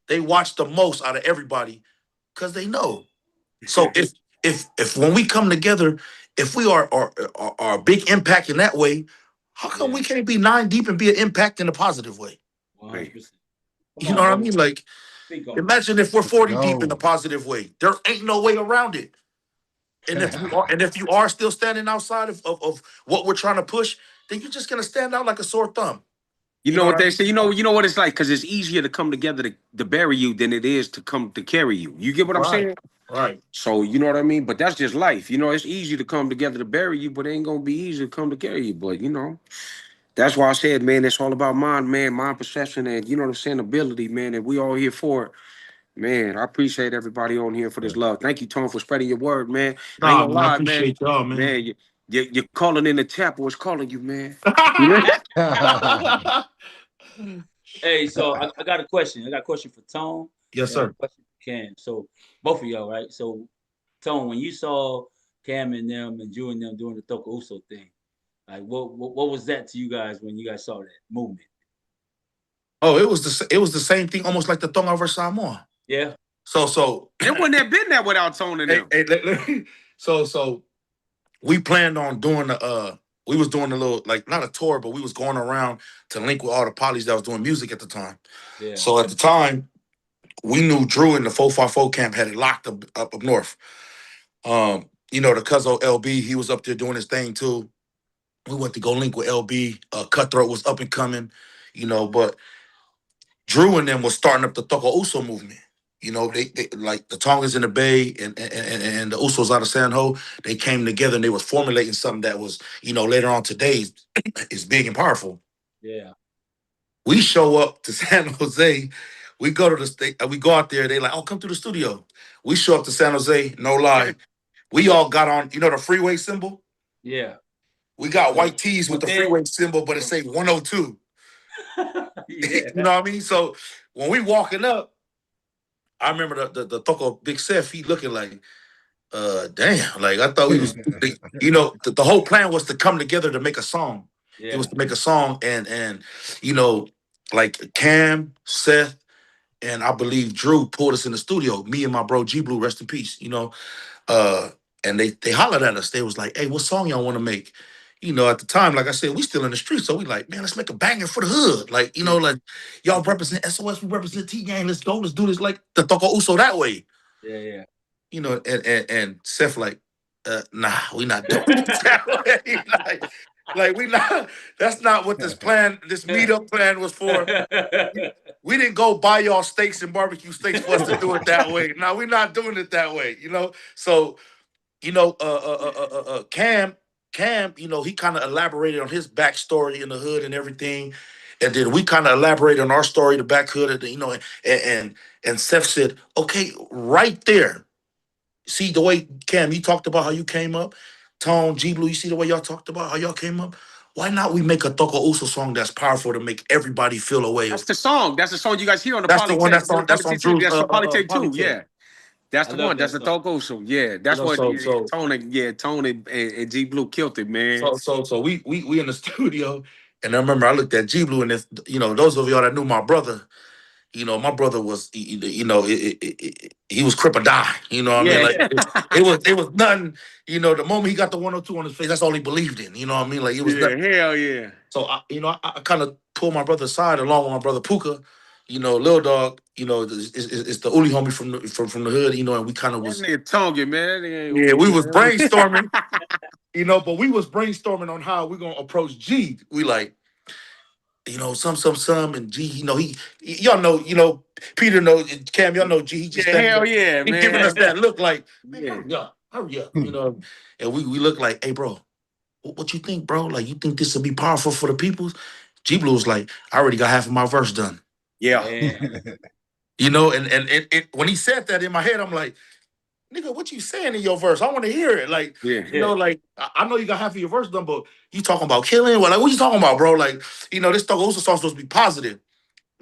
they watch the most out of everybody because they know. So if when we come together, if we are a big impact in that way, how come we can't be 9 deep and be an impact in a positive way? 100%. You know what I mean? Like, imagine if we're 40 deep in a positive way. There ain't no way around it. And if you are still standing outside of what we're trying to push, then you're just gonna stand out like a sore thumb. You know what they say? You know what it's like? Because it's easier to come together to bury you than it is to come to carry you. You get what I'm saying? Right. So you know what I mean? But that's just life. You know, it's easy to come together to bury you, but it ain't gonna be easy to come to carry you. But you know, that's why I said, man, it's all about mind, man, mind perception, and you know what I'm saying, ability, man, and we all here for it. Man, I appreciate everybody on here for this love. Thank you, Tom, for spreading your word, man. I ain't Nah, gonna man, I lie, man. appreciate y'all, man. Man, you're calling in the tap or it's calling you, man. Hey, so I got a question. I got a question for Tone. Yes, and a sir. question for Cam. So both of y'all, right? So Tone, when you saw Cam and them and Drew and them doing the Toka Uso thing, like what was that to you guys when you guys saw that movement? Oh, it was the same thing, almost like the Tonga versus Samoa. Yeah. So It wouldn't have been there without Tone and them. so we planned on doing we was doing a little, like, not a tour, but we was going around to link with all the polys that was doing music at the time. Yeah. So at the time, we knew Drew in the 454 camp had it locked up north. You know, the Cuzzo LB, he was up there doing his thing too. We went to go link with LB. Cutthroat was up and coming, you know, but Drew and them was starting up the Toka Uso movement. You know, they like the Tongans in the Bay and the Usos out of San Ho, they came together and they was formulating something that was, you know, later on today is big and powerful. Yeah. We show up to San Jose. We go to the state. We go out there. They like, oh, come to the studio. We show up to San Jose. No lie. We all got on, you know, the freeway symbol? Yeah. We got white tees with the freeway symbol, but it say 102. Yeah. You know what I mean? So when we walking up, I remember the Toko Big Seth, he looking like, damn, like I thought we was, you know, the whole plan was to come together to make a song. Yeah. It was to make a song and you know, like Cam, Seth, and I believe Drew pulled us in the studio. Me and my bro G Blue, rest in peace. You know, and they hollered at us. They was like, "Hey, what song y'all want to make?" You know, at the time, like I said, we still in the street, so we like, man, let's make a banger for the hood. Like, you know, like y'all represent SOS, we represent T Gang. Let's go, let's do this like the Toko Uso that way. Yeah. Yeah. You know, and Seth like, nah, we not doing it that way. like we not. That's not what this meetup plan was for. We didn't go buy y'all steaks and barbecue steaks for us to do it that way. No, we're not doing it that way. You know, so you know, Cam, you know, he kind of elaborated on his backstory in the hood and everything, and then we kind of elaborated on our story, the back hood, and you know, and Seth said, okay, right there, see the way, Cam, you talked about how you came up. Tone, G Blue, you see the way y'all talked about how y'all came up? Why not we make a Toko Uso song that's powerful to make everybody feel a way? That's the song. That's the song you guys hear on the That's the one Polytape. that's on Drew's That's the Polytape too. Polytape. Yeah. That's I the love one. that That's the song. Togo. Yeah, that's what Tone and G Blue killed it, man. So we in the studio, and I remember I looked at G Blue, and this, those of y'all that knew my brother, my brother was, he was crip or die. You know what I mean? Yeah. Like it was nothing. The moment he got the 102 on his face, that's all he believed in. You know what I mean? Like it was nothing. Hell yeah. So I kind of pulled my brother aside along with my brother Puka. Lil Dog, it's the Uli homie from the hood, and we kind of was. That nigga Tongan, man. Yeah, we was brainstorming, but we was brainstorming on how we're gonna approach G. We like, some, and G, y'all know, Peter knows, Cam, y'all know G. He just hell yeah, he man. giving us that look like, man, Yeah. hurry up, and we look like, hey, bro, what you think, bro? Like, you think this will be powerful for the people? G Blue was like, I already got half of my verse done. Yeah. And when he said that in my head, I'm like, nigga, what you saying in your verse? I want to hear it. Like, like, I know you got half of your verse done, but you talking about killing? Well, like, what you talking about, bro? Like, this Toko Uso song's supposed to be positive.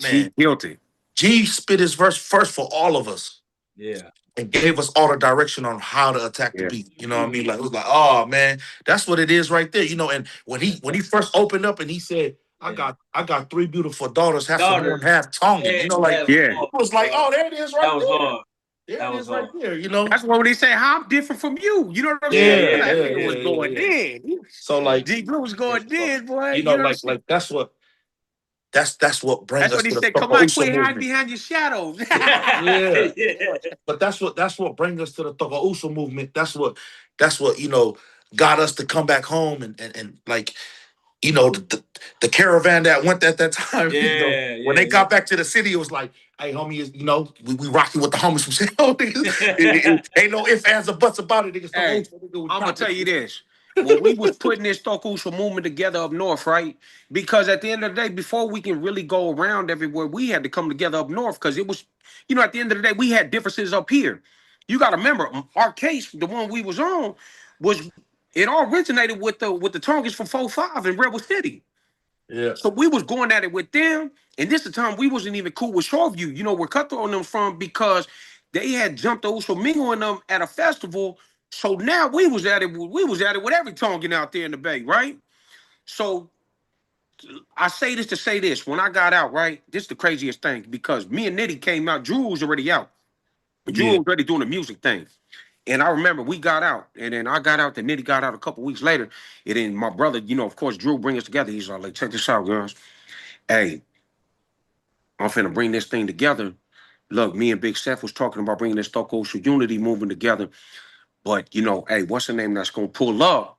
Man, guilty. G spit his verse first for all of us. Yeah. And gave us all the direction on how to attack the beat. You know what I mean? Like, it was like, oh man, that's what it is right there. And when he first opened up and he said, I got 3 beautiful daughters, half Samoan, half Tongan. It was like, oh, there it is right that was there. hard. There That it was is right hard. there, That's when they say how I'm different from you. You know what I'm saying? That nigga was going in. So like G Blue was going in, boy. Like that's what brings That's us what he to the said. Come Toko on, Uso quit hiding movement. behind your shadows. Yeah. But that's what brings us to the Toko Uso movement. That's what got us to come back home and like, the caravan that went at that time. When they got back to the city, it was like, hey, homie, we rocking with the homies from Seattle. Ain't no ifs, ands, or buts about it. Hey, I'm gonna tell you this. When we was putting this Toko Uso movement together up north, right? Because at the end of the day, before we can really go around everywhere, we had to come together up north because it was, at the end of the day, we had differences up here. You got to remember, our case, the one we was on, it all originated with the Tongans from 4-5 in Rebel City. Yeah. So we was going at it with them, and this the time we wasn't even cool with Shoreview, where Cutthroat and them from, because they had jumped the Uso Mingo and them at a festival. So now we was at it with every Tongan out there in the Bay, right? So I say this to say this. When I got out, right, this is the craziest thing, because me and Nitty came out, Drew was already out. Drew was already doing the music thing. And I remember we got out, and then I got out, then Nitty got out a couple weeks later. And then my brother, of course, Drew bring us together. He's like, check this out, guys. Hey, I'm finna bring this thing together. Look, me and Big Seth was talking about bringing this Toko Uso unity movement together. But, hey, what's the name that's going to pull up?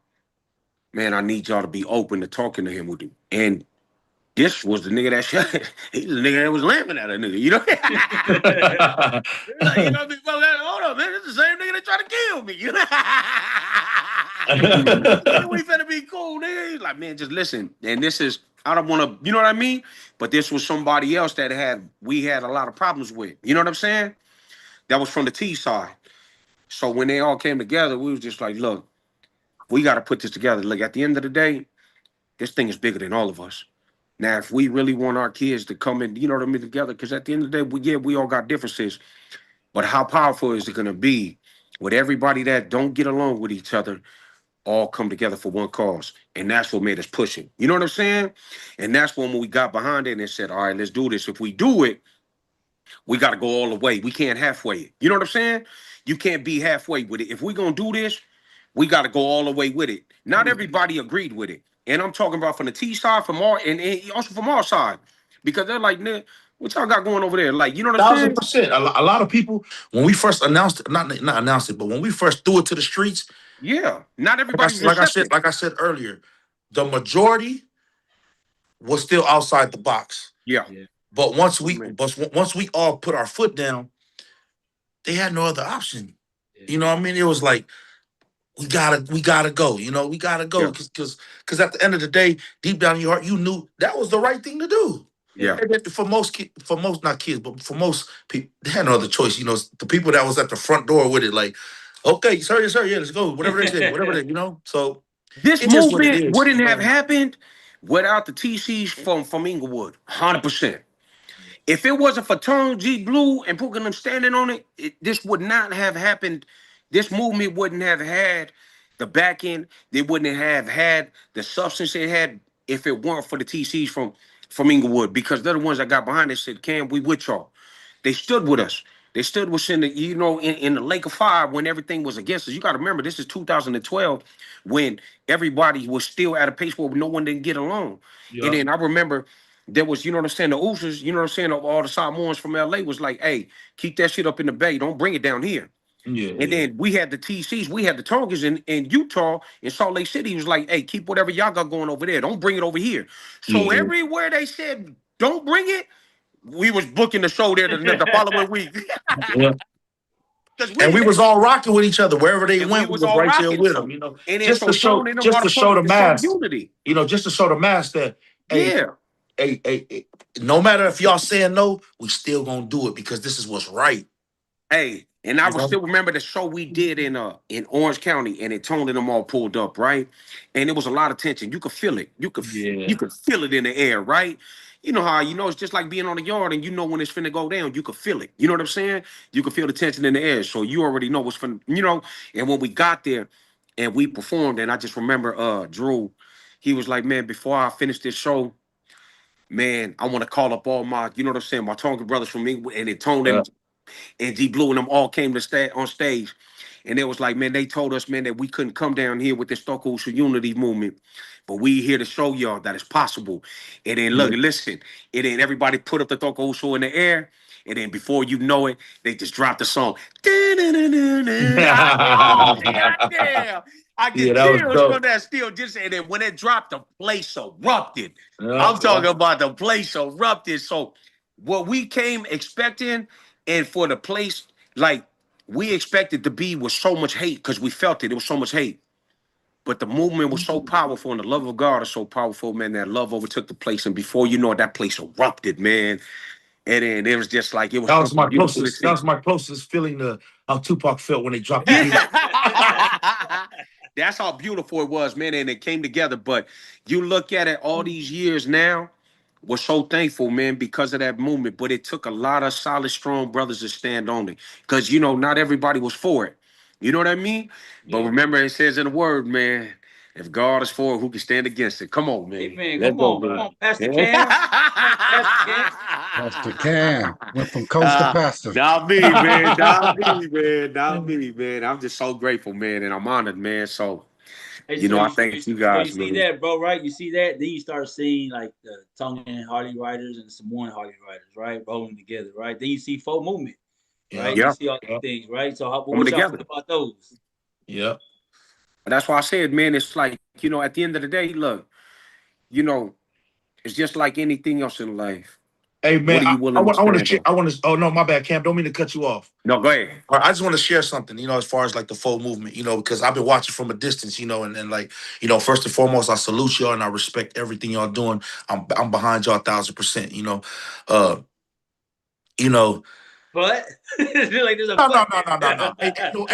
Man, I need y'all to be open to talking to him with you. And this was the nigga that he's the nigga that was laughing at a nigga, Hold on, man, this is the same nigga that tried to kill me, We finna be cool, nigga. He's like, man, just listen. And this is, I don't want to, you know what I mean? But this was somebody else that we had a lot of problems with. You know what I'm saying? That was from the T side. So when they all came together, we was just like, look, we got to put this together. Look, at the end of the day, this thing is bigger than all of us. Now, if we really want our kids to come in, together, because at the end of the day, we all got differences. But how powerful is it going to be with everybody that don't get along with each other all come together for one cause? And that's what made us push it. You know what I'm saying? And that's when we got behind it and said, all right, let's do this. If we do it, we got to go all the way. We can't halfway it. You know what I'm saying? You can't be halfway with it. If we're going to do this, we got to go all the way with it. Not everybody agreed with it. And I'm talking about from the T side, from our, and also from our side. Because they're like, what y'all got going over there? Like, you know what I'm saying? 1,000%. A lot of people, when we first announced it, not announced it, but when we first threw it to the streets, not everybody like I said earlier, the majority was still outside the box. But once we all put our foot down, they had no other option. You know what I mean? It was like, we gotta go. We gotta go because at the end of the day, deep down in your heart, you knew that was the right thing to do. And for most not kids, but for most people, they had no other choice. The people that was at the front door with it, like, Okay, sir, yeah, let's go. Whatever they say, whatever they, So This it's just what it movement is. wouldn't have happened without the TCs from Inglewood. 100%. If it wasn't for Tone G Blue and Pooka them standing on it, this would not have happened. This movement wouldn't have had the back end. They wouldn't have had the substance it had if it weren't for the TCs from Inglewood, because they're the ones that got behind it, said, Cam, we with y'all. They stood with us. They stood with us in the, in the Lake of Fire when everything was against us. You got to remember, this is 2012 when everybody was still at a pace where no one didn't get along. Yeah. And then I remember there was, the Oosters, all the Samoans from LA was like, hey, keep that shit up in the Bay. Don't bring it down here. Yeah. And then we had the TCs, we had the Tongans in Utah, in Salt Lake City. He was like, hey, keep whatever y'all got going over there. Don't bring it over here. So everywhere they said, don't bring it, we was booking the show there the following week. Yeah. And we was all rocking with each other wherever they went. We was all right there with them, And just to show the mass, unity. Just to show the mass that, Yeah. Hey, no matter if y'all saying no, we still gonna do it because this is what's right. Hey, and I still remember the show we did in Orange County, and Tone and them all pulled up, right? And it was a lot of tension. You could feel it. You could feel it in the air, right? You know how it's just like being on the yard, and when it's finna go down, you could feel it. You know what I'm saying? You could feel the tension in the air, so you already know what's finna, And when we got there, and we performed, and I just remember Drew, he was like, man, before I finish this show, man, I want to call up all my, my Tongan brothers from England, and Tone and G Blue and them all came to on stage. And it was like, man, they told us, man, that we couldn't come down here with this Stokosu unity movement. But we here to show y'all that it's possible. And then listen, and then everybody put up the Stokosu in the air. And then before you know it, they just dropped the song. I get chills from that still. And then when it dropped, the place erupted. I'm talking about the place erupted. So what we came expecting, and for the place, like we expected to be, was so much hate because we felt it. It was so much hate. But the movement was so powerful, and the love of God is so powerful, man. That love overtook the place, and before you know it, that place erupted, man. And then it was just like it was. That was my closest. That was my closest feeling to how Tupac felt when they dropped the beat. That's how beautiful it was, man, and it came together. But you look at it all these years now, we're so thankful, man, because of that movement. But it took a lot of solid, strong brothers to stand on it, because not everybody was for it. You know what I mean? But remember, it says in the word, man, if God is for it, who can stand against it? Come on, man. Amen. Come on, Pastor Cam. Pastor Cam went from coast to pastor. Not me, man. Not me, man. I'm just so grateful, man, and I'm honored, man. So, I thank you guys. You see that, bro, right? You see that? Then you start seeing like the Tongan Harley Riders and the Samoan Harley Riders, right? Rolling together, right? Then you see folk movement, right? You see all these things, right? So what y'all think about those? Yeah. That's why I said, man, it's like, at the end of the day, look, it's just like anything else in life. Hey, man, I want to. Oh no, my bad, Cam. Don't mean to cut you off. No, go ahead. I just want to share something, as far as like the folk movement, because I've been watching from a distance, and like, first and foremost, I salute y'all and I respect everything y'all doing. I'm behind y'all 1,000%. But like there's a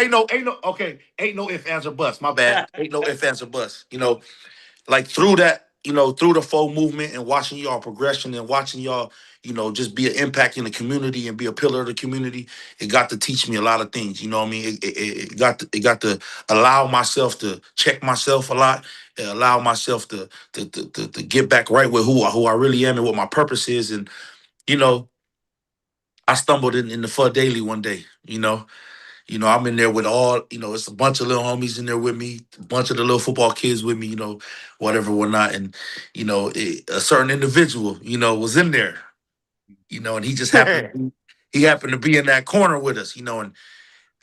no. Ain't no. Okay, ain't no ifs, ands, or buts. My bad. Ain't no ifs, ands, or buts. Like through that, through the folk movement and watching y'all progression and watching y'all, just be an impact in the community and be a pillar of the community. It got to teach me a lot of things. You know what I mean? It got to allow myself to check myself a lot. Allow myself to get back right with who I really am and what my purpose is. And I stumbled in the Pho Daily one day. I'm in there with all, it's a bunch of little homies in there with me, a bunch of the little football kids with me, whatnot. And, a certain individual, was in there, and he just happened to be in that corner with us, and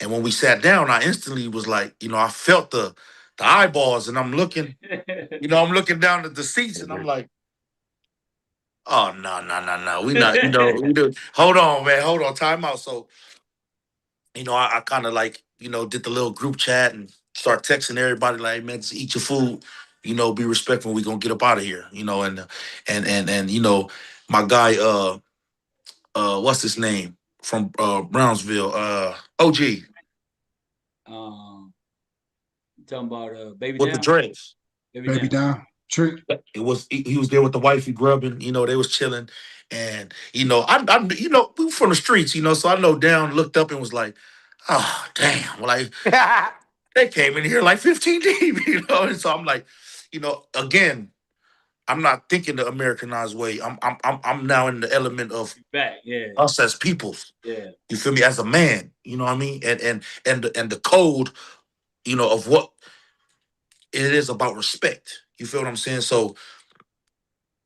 when we sat down, I instantly was like, I felt the eyeballs, and I'm looking, I'm looking down at the seats, and I'm like, oh, no. We not, we do. Hold on, man. Hold on. Time out. So, I kind of like, did the little group chat and start texting everybody like, man, just eat your food, be respectful. We gonna get up out of here, and my guy, what's his name from Brownsville, OG. Talking about Baby with Down. the dreads. Baby down. Trick. It was he was there with the wifey grubbing, you know, they was chilling. And you know, I you know, we were from the streets, you know, so I know Down looked up and was like, oh damn, like they came in here like 15 deep, you know. And so I'm like, you know, again, I'm not thinking the Americanized way. I'm now in the element of Back, yeah. us as peoples. Yeah. You feel me? As a man, you know what I mean? And the code, you know, of what it is about respect. You feel what I'm saying? So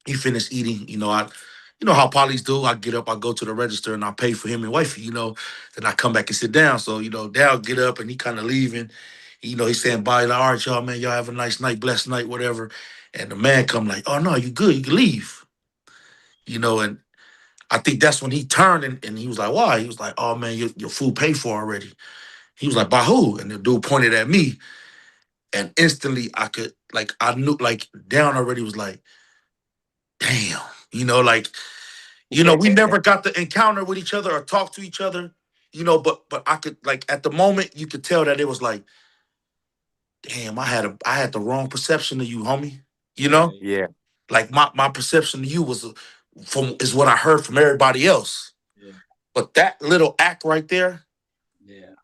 he finished eating, you know how polys do. I get up, I go to the register, and I pay for him and wifey, you know. Then I come back and sit down. So, you know, Dal get up and he kind of leaving. You know, he's saying bye, like, all right, y'all, man, y'all have a nice night, blessed night, whatever. And the man come like, oh no, you good, you can leave. You know, and I think that's when he turned and he was like, why? He was like, oh man, your food paid for already. He was like, by who? And the dude pointed at me. And instantly I knew, like, Down already was like, damn, you know, like, you know, we never got to encounter with each other or talk to each other, you know, but I could, like, at the moment you could tell that it was like, damn, I had the wrong perception of you, homie. You know? Yeah. Like my perception of you was is what I heard from everybody else. Yeah. But that little act right there, yeah,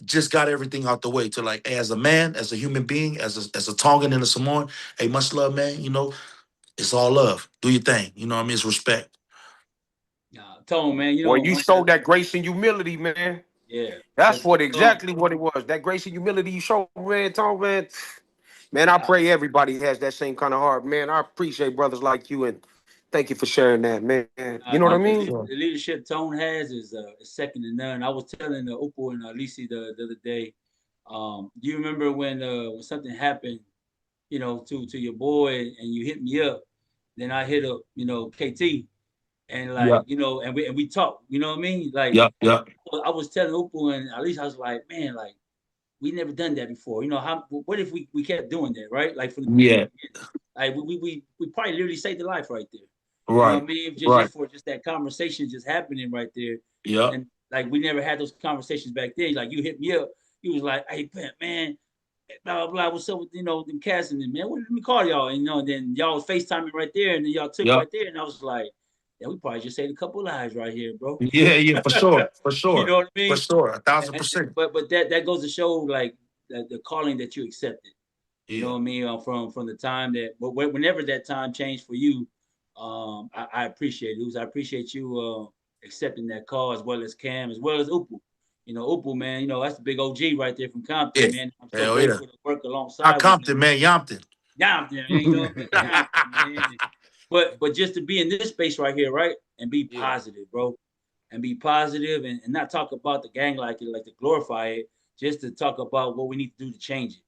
just got everything out the way to, like, hey, as a man, as a human being, as a Tongan and a Samoan, hey, much love, man. You know, it's all love. Do your thing. You know what I mean? It's respect. Tone, man, you know, Well, you showed that grace and humility, man. Yeah. That's exactly what it was. That grace and humility you showed, man, Tom, man. Man, I pray everybody has that same kind of heart, man. I appreciate brothers like you, and thank you for sharing that, man. You know what I mean? The leadership Tone has is second to none. I was telling Upo and Lisi the other day. Do you remember when something happened, you know, to your boy, and you hit me up? Then I hit up, you know, KT, and like, you know, and we talked. You know what I mean? Like, Yeah. I was telling Upo and at least I was like, man, like, we never done that before. You know, what if we kept doing that, right? Like from the beginning, like we probably literally saved the life right there. You know what I mean? Just for that conversation just happening right there. Yeah. And like we never had those conversations back then. Like you hit me up, you was like, hey man, blah blah, what's up with, you know, them cats and them, man? Let me call y'all. And, you know, and then y'all was FaceTiming right there, and then y'all took right there, and I was like, yeah, we probably just saved a couple lives right here, bro. Yeah, for sure. You know what I mean? For sure, 1,000%. But that goes to show, like, the calling that you accepted. You know what I mean? From the time that, whenever that time changed for you, I appreciate it. I appreciate you accepting that call, as well as Cam, as well as Upu. You know, Upu, man, you know, that's the big OG right there from Compton, man. I'm so grateful to work alongside. Not Compton, man, Yampton. Yampton, you know what I mean? Yampton, man. But just to be in this space right here, right? And be positive, bro. And be positive and not talk about the gang like to glorify it, just to talk about what we need to do to change it.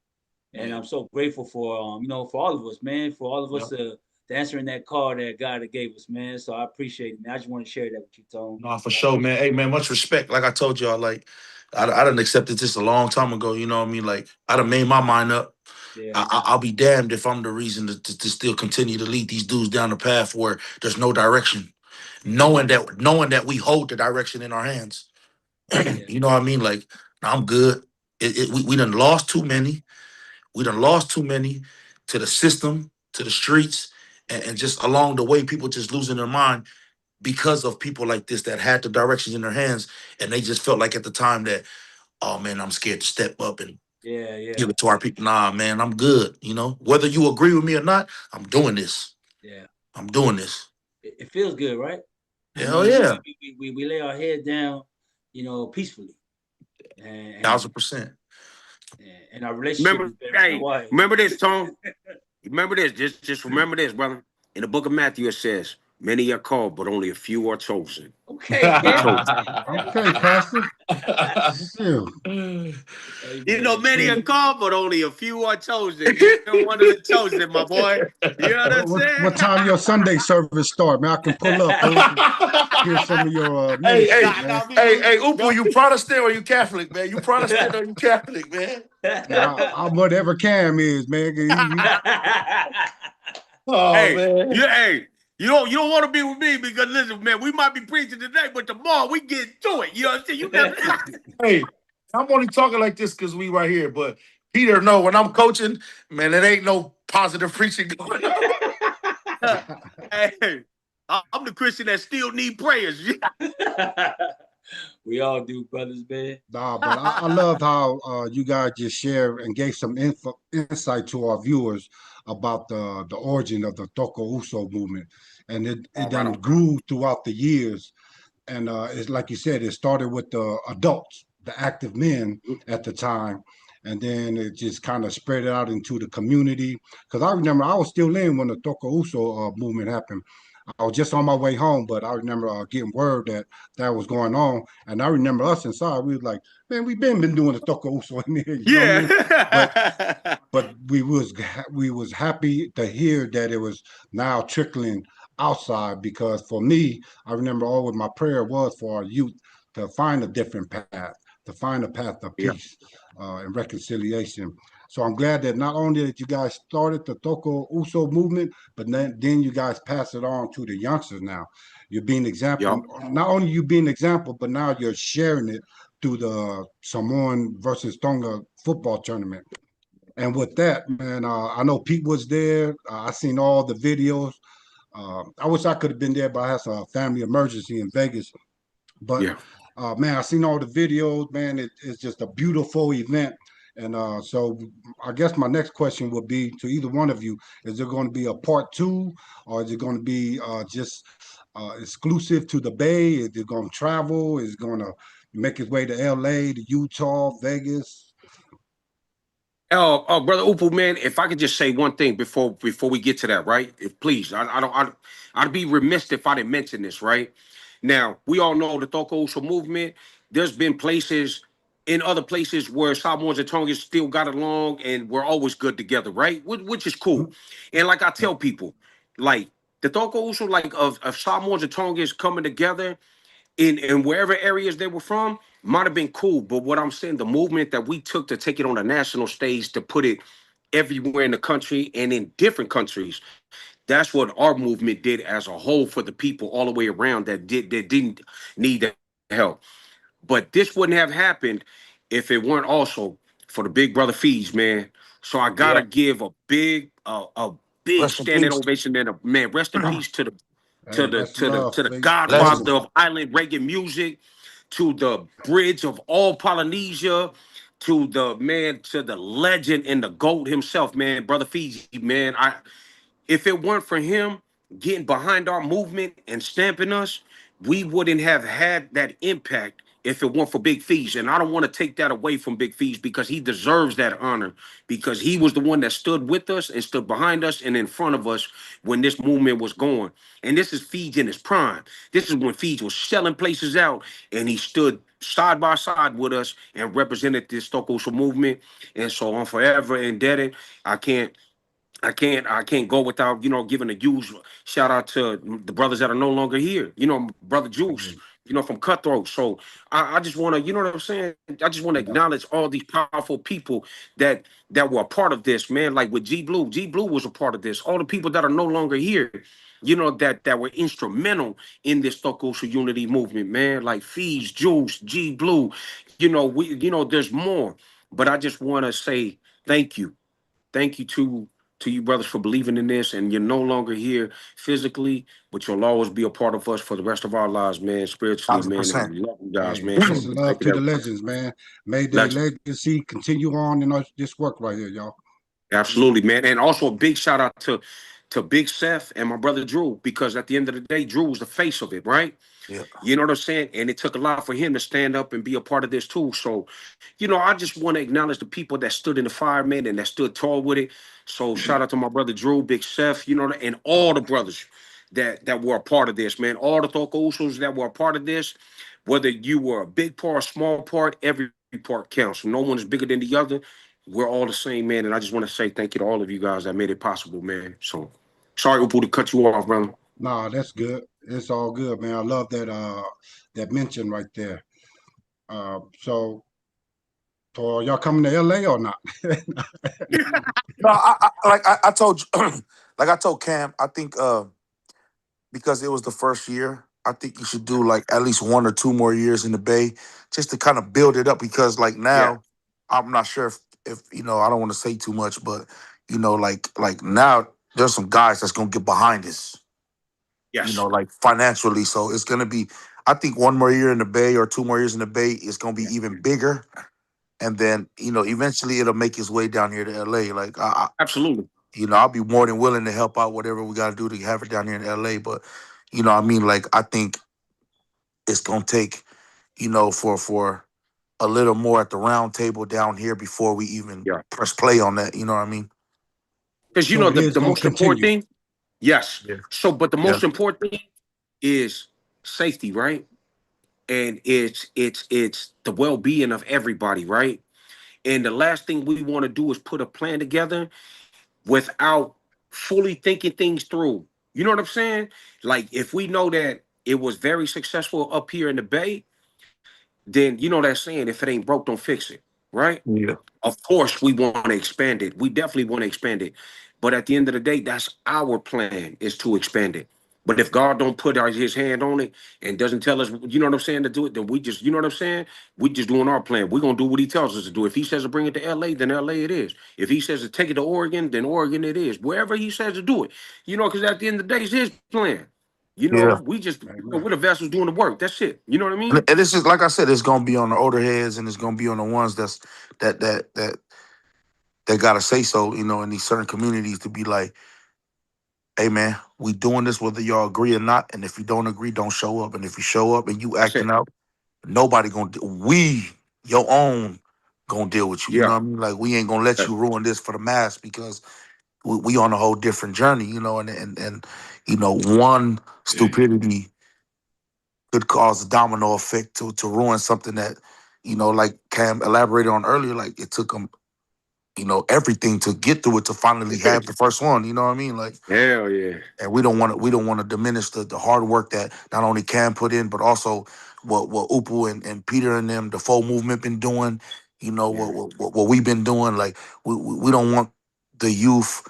And I'm so grateful for you know, for all of us, man, for all of us to answering that call that God gave us, man. So I appreciate it, man. I just want to share that with you, Tone. No, for sure, man. Hey, man, much respect. Like I told y'all, like, I done accepted this a long time ago, you know what I mean? Like, I done made my mind up. Yeah. I'll be damned if I'm the reason to still continue to lead these dudes down the path where there's no direction. Knowing that we hold the direction in our hands. You know what I mean? Like, I'm good. We done lost too many. We done lost too many to the system, to the streets, and just along the way, people just losing their mind because of people like this that had the directions in their hands, and they just felt like at the time that, oh man, I'm scared to step up and give it to our people. Nah, man, I'm good. You know, whether you agree with me or not, I'm doing this. Yeah, I'm doing this. It feels good, right? Hell yeah. We lay our head down, you know, peacefully. 1,000%. And our relationship. Remember this, Tom. Remember this. Just remember this, brother. In the book of Matthew, it says, "Many are called, but only a few are chosen." Okay. Okay, Pastor. You know, many are called, but only a few are chosen. You're one of the chosen, my boy. You know what I'm saying? What time your Sunday service start, man? I can pull up. Hear some of your ministry, man. Hey, Upu, you Protestant or you Catholic, man? You Protestant or you Catholic, man? I'm whatever Cam is, man. Man. You don't want to be with me because, listen, man, we might be preaching today, but tomorrow we get to it. You know what I'm saying? You never. I'm only talking like this because we right here, but Peter, no, when I'm coaching, man, it ain't no positive preaching going on. Hey, I'm the Christian that still need prayers. We all do, brothers, man. Nah, but I love how you guys just shared and gave some insight to our viewers about the origin of the Toko Uso movement, and it Right done on. grew throughout the years. And it's like you said, it started with the adults, the active men at the time, and then it just kind of spread out into the community. Because I remember I was still in when the Toko Uso movement happened. I was just on my way home, but I remember getting word that that was going on, and I remember us inside. We was like, "Man, we've been doing the Toko Uso in here," you know what I mean? But Yeah. but we was happy to hear that it was now trickling outside, because for me, I remember always my prayer was for our youth to find a different path, to find a path of Yeah. peace and reconciliation. So I'm glad that not only that you guys started the Toko Uso movement, but then you guys pass it on to the youngsters now. You're being example, Yup. not only you being example, but now you're sharing it through the Samoan versus Tonga football tournament. And with that, man, I know Pete was there. I seen all the videos. I wish I could have been there, but I had a family emergency in Vegas. But Yeah. man, I seen all the videos. Man, it's just a beautiful event. And so I guess my next question would be to either one of you: is there going to be a part two, or is it going to be just exclusive to the Bay? Is it going to travel? Is it going to make its way to LA, to Utah, Vegas? Brother Upu, man, if I could just say one thing before we get to that, right? If please, I'd be remiss if I didn't mention this, right? Now, we all know the Toko Uso movement. There's been places in other places where Samoans and Tongans still got along and we're always good together, right? Which is cool. And like I tell people, like the Toko Uso, like of Samoans and Tongans coming together in wherever areas they were from might have been cool, but what I'm saying, the movement that we took to take it on a national stage, to put it everywhere in the country and in different countries, that's what our movement did as a whole for the people all the way around that didn't need the help. But this wouldn't have happened if it weren't also for the big brother fees, man. So I gotta Yeah. give a big Rest in standing peace. ovation and a man, rest in peace to the Hey, that's love, to the Faith. Legend. godfather of island reggae music, to the bridge of all Polynesia, to the man, to the legend and the GOAT himself, man, brother Fiji, man. If it weren't for him getting behind our movement and stamping us, we wouldn't have had that impact if it weren't for Big Fees. And I don't want to take that away from Big Fees, because he deserves that honor, because he was the one that stood with us and stood behind us and in front of us when this movement was going. And this is Fees in his prime. This is when Fees was selling places out, and he stood side by side with us and represented this Stokoso movement. And so I'm forever indebted. I can't go without, giving a huge shout out to the brothers that are no longer here. Brother Juice, from Cutthroat. So I just want to, you know what I'm saying? I just want to Yeah. acknowledge all these powerful people that were a part of this, man. Like with G Blue. G Blue was a part of this. All the people that are no longer here, that were instrumental in this Stokoso unity movement, man. Like Fees, Juice, G Blue. There's more. But I just want to say thank you. Thank you to you brothers for believing in this, and you're no longer here physically, but you'll always be a part of us for the rest of our lives, man, spiritually, man, and 1,000%. we love you guys, Hey, man. So peace and thank love you, to the that legends, man. May their legend. legacy continue on in this work right here, y'all. Absolutely, man. And also a big shout out to Big Seth and my brother Drew, because at the end of the day, Drew was the face of it, right? Yeah. You know what I'm saying? And it took a lot for him to stand up and be a part of this too. So, I just want to acknowledge the people that stood in the fire, man, and that stood tall with it. So shout out to my brother Drew, Big Seth, and all the brothers that were a part of this, man. All the Toko Usos that were a part of this, whether you were a big part, small part, every part counts. No one is bigger than the other. We're all the same, man. And I just want to say thank you to all of you guys that made it possible, man. So sorry, Upu, to cut you off, brother. Nah, that's good. It's all good, man. I love that mention right there. So y'all coming to LA or not? No, I told like I told Cam, I think because it was the first year, I think you should do like at least 1 or 2 more years in the Bay just to kind of build it up because like Yeah. now I'm not sure if I don't want to say too much, but like now there's some guys that's gonna get behind this, Yes. like financially. So it's gonna be I think 1 more year in the Bay or 2 more years in the Bay is gonna be Yeah. even bigger. And then, eventually it'll make its way down here to LA. Like Absolutely. I'll be more than willing to help out whatever we gotta do to have it down here in LA. But like I think it's gonna take, for a little more at the round table down here before we even Yeah. press play on that. You know what I mean? Because So it is the going to most important continue. thing, yes. Yeah. So, but the Yeah. most important thing is safety, right? And it's the well being of everybody, right? And the last thing we want to do is put a plan together without fully thinking things through. You know what I'm saying? Like if we know that it was very successful up here in the Bay, then you know that saying, if it ain't broke, don't fix it, right? Yeah. Of course, we want to expand it. We definitely want to expand it. But at the end of the day, that's our plan is to expand it. But if God don't put his hand on it and doesn't tell us, you know what I'm saying, to do it, then we just, you know what I'm saying? We just doing our plan. We're going to do what he tells us to do. If he says to bring it to LA, then LA it is. If he says to take it to Oregon, then Oregon it is. Wherever he says to do it. Because at the end of the day, it's his plan. Yeah. We just, Amen. we're the vessels doing the work. That's it. You know what I And mean? this is like I said, it's gonna be on the older heads and it's gonna be on the ones that gotta say so, in these certain communities to be like, hey man, we doing this whether y'all agree or not. And if you don't agree, don't show up. And if you show up and you That's acting it. out, nobody gonna your own gonna deal with you. You know Yeah. what I mean? Like we ain't gonna let you ruin this for the mass because we on a whole different journey, and one stupidity could cause a domino effect to ruin something that, like Cam elaborated on earlier, like it took them, everything to get through it to finally have the first one. You know what I mean? Like, Hell yeah. and we don't want to diminish the hard work that not only Cam put in, but also what Upu and Peter and them, the full movement been doing. Yeah. What we've been doing. Like we don't want the youth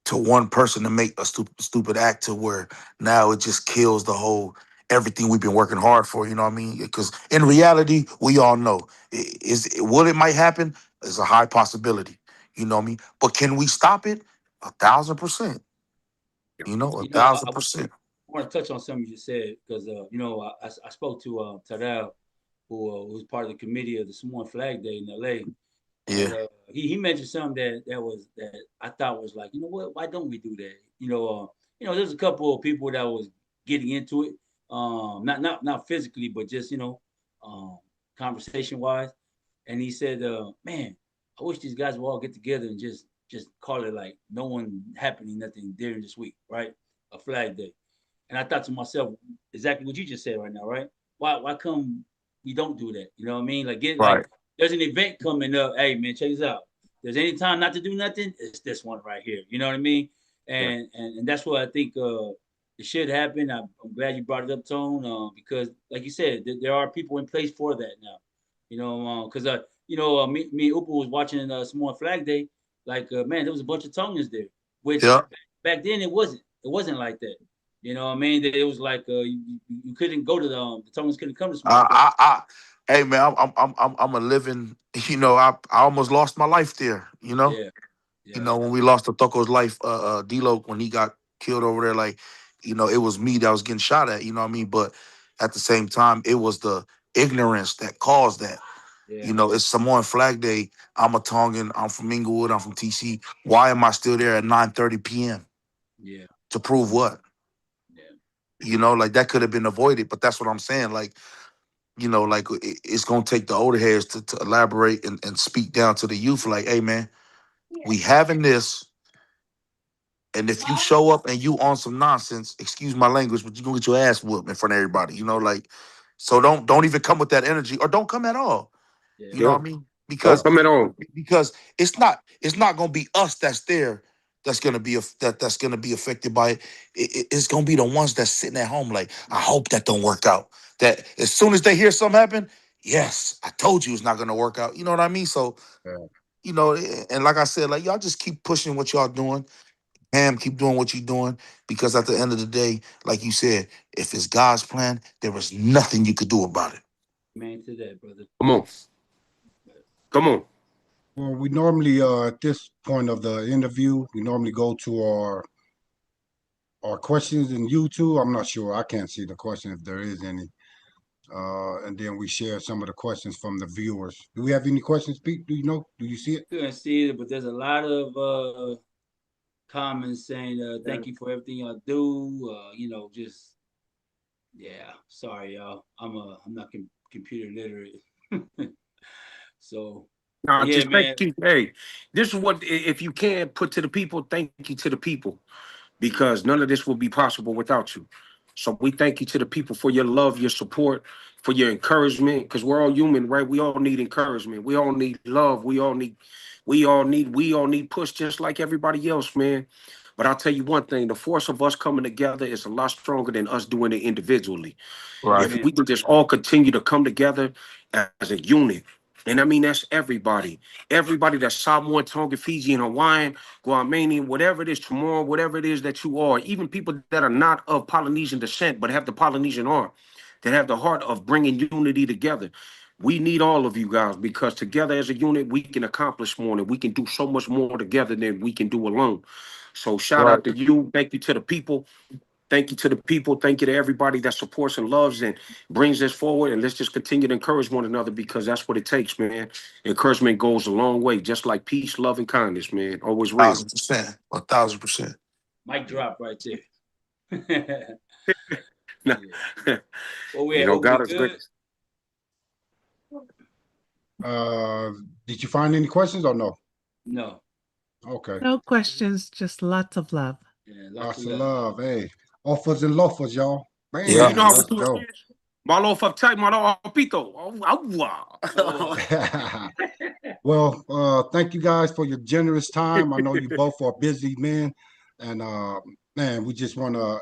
to one person to make a stupid act to where now it just kills the whole everything we've been working hard for. You know what I mean? Because in reality, we all know what it might happen is a high possibility. You know what I mean? But can we stop it? 1,000%. A You know, thousand percent. want to touch on something you just said because I spoke to Terrell, who's part of the committee of the Samoan Flag Day in LA, and Yeah. he mentioned something that I thought was like, you know what, why don't we do that? There's a couple of people that was getting into it, not physically, but just um, conversation wise, and he said, man, I wish these guys would all get together and just call it like no one happening nothing during this week, right? A Flag Day. And I thought to myself exactly what you just said right now, right? Why come we don't do that? You know what I mean? Like Right. there's an event coming up. Hey man, check this out. There's any time not to do nothing, it's this one right here. You know what I mean? Yeah. And that's what I think it should happen. I'm glad you brought it up, Tone, because like you said, there are people in place for that now. Because me and Upa was watching Samoan Flag Day. Like man, there was a bunch of Tongans there, which Yeah. back then it wasn't. It wasn't like that. You know what I mean? It was like you couldn't go to the Tongans couldn't come to Samoan Flag. Hey man, I'm a living. I almost lost my life there. Yeah, yeah, When we lost Toko's life, D-Lo, when he got killed over there, like, it was me that was getting shot at, you know what I mean? But at the same time, it was the ignorance that caused that. yeah, It's Samoan Flag Day. I'm a Tongan. I'm from Inglewood. I'm from TC. Why am I still there at 9:30 p.m.? yeah, To prove what? yeah. Like that could have been avoided, but that's what I'm saying. Like, like it's gonna take the older heads to elaborate and speak down to the youth, like, hey man, we having this. And if you show up and you on some nonsense, excuse my language, but you're gonna get your ass whooped in front of everybody. Like, so don't even come with that energy or don't come at all. Yeah. You know Yeah. what I mean? Don't come at all. Because it's not gonna be us that's there that's gonna be that's gonna be affected by it. It's gonna be the ones that's sitting at home like, I hope that don't work out. That as soon as they hear something happen, yes, I told you it's not gonna work out. You know what I mean? So, Yeah. and like I said, like y'all just keep pushing what y'all doing. Ham, keep doing what you're doing, because at the end of the day, like you said, if it's God's plan, there is nothing you could do about it. Man, to that, brother. Come on. Come on. Well, we normally at this point of the interview, we normally go to our questions in YouTube. I'm not sure. I can't see the question if there is any. And then we share some of the questions from the viewers. Do we have any questions, Pete? Do you know? Do you see it? Couldn't see it, but there's a lot of comments saying thank you for everything y'all do. Just yeah. Sorry, y'all. I'm not computer literate. So Nah, yeah, just thank man. you. Hey, this is what, if you can put to the people, thank you to the people, because none of this will be possible without you. So we thank you to the people for your love, your support, for your encouragement, because we're all human, right? We all need encouragement. We all need love. We all need push just like everybody else, man. But I'll tell you one thing, the force of us coming together is a lot stronger than us doing it individually. Right. If Amen. we can just all continue to come together as a unit, and I mean that's everybody that's Samoan, Tonga, Fiji, and Hawaiian, Guamanian, whatever it is, tomorrow, whatever it is that you are, even people that are not of Polynesian descent but have the Polynesian heart, that have the heart of bringing unity together. We need all of you guys, because together as a unit we can accomplish more, and we can do so much more together than we can do alone. So shout Right. out to you. Thank you to the people. Thank you to the people. Thank you to everybody that supports and loves and brings this forward. And let's just continue to encourage one another, because that's what it takes, man. Encouragement goes a long way, just like peace, love, and kindness, man. Always real. 1,000%. 1,000%. Mic drop right there. Nah, Yeah. Well, you we know, hope we God is good. great. Did you find any questions or no? No. Okay. No questions, just lots of love. Yeah, Lots of love. Hey, offers and loafers, y'all. Yeah. You know Man, how we let's do go. it? Malo uptight, malo pito. Oh. Well, thank you guys for your generous time. I know you both are busy men, and man, we just want to,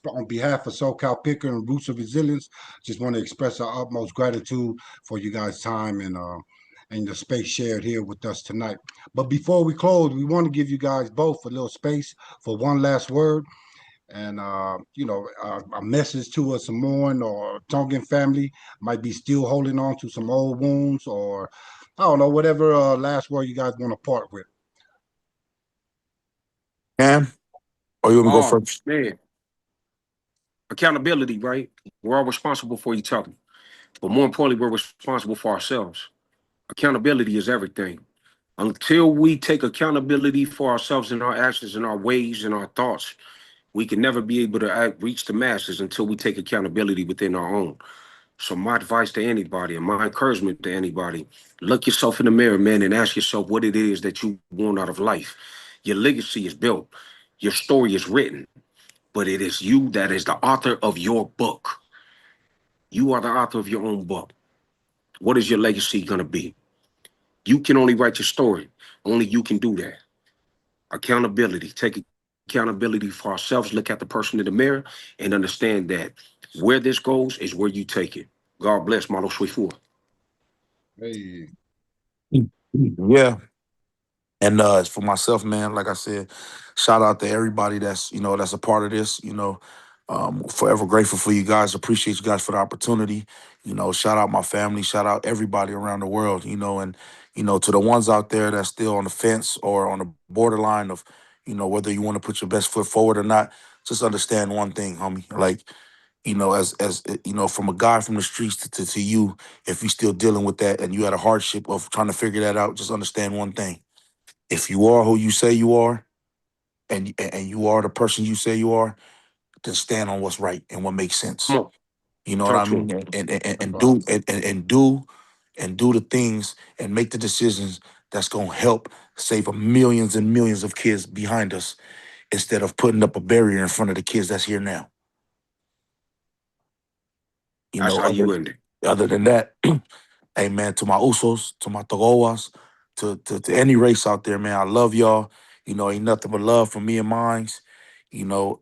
on behalf of SoCal Picker and Roots of Resilience, just want to express our utmost gratitude for you guys' time and the space shared here with us tonight. But before we close, we want to give you guys both a little space for one last word. And a message to a Samoan or Tongan family might be still holding on to some old wounds, or I don't know, whatever last word you guys want to part with. Cam, or you want me to go Oh, first? man. Accountability, right? We're all responsible for each other. But more importantly, we're responsible for ourselves. Accountability is everything. Until we take accountability for ourselves and our actions and our ways and our thoughts, we can never be able to reach the masses until we take accountability within our own. So my advice to anybody and my encouragement to anybody, look yourself in the mirror, man, and ask yourself what it is that you want out of life. Your legacy is built. Your story is written, but it is you that is the author of your book. You are the author of your own book. What is your legacy going to be? You can only write your story. Only you can do that. Accountability. Take accountability for ourselves. Look at the person in the mirror and understand that where this goes is where you take it. God bless Malo Swifu. Hey, Yeah. And for myself, man, like I said, shout out to everybody that's, that's a part of this, forever grateful for you guys. Appreciate you guys for the opportunity. Shout out my family, shout out everybody around the world, and, to the ones out there that's still on the fence or on the borderline of, whether you want to put your best foot forward or not, just understand one thing, homie. Like, as from a guy from the streets to you, if you're still dealing with that and you had a hardship of trying to figure that out, just understand one thing. If you are who you say you are, and you are the person you say you are, then stand on what's right and what makes Come sense. on, You know what talk I to mean? him. And right. do the things and make the decisions that's gonna help save millions and millions of kids behind us, instead of putting up a barrier in front of the kids that's here now. That's how Other, you end it. other than that, hey man, to my Usos, to my Togoas, to any race out there, man, I love y'all. Ain't nothing but love from me and mines. And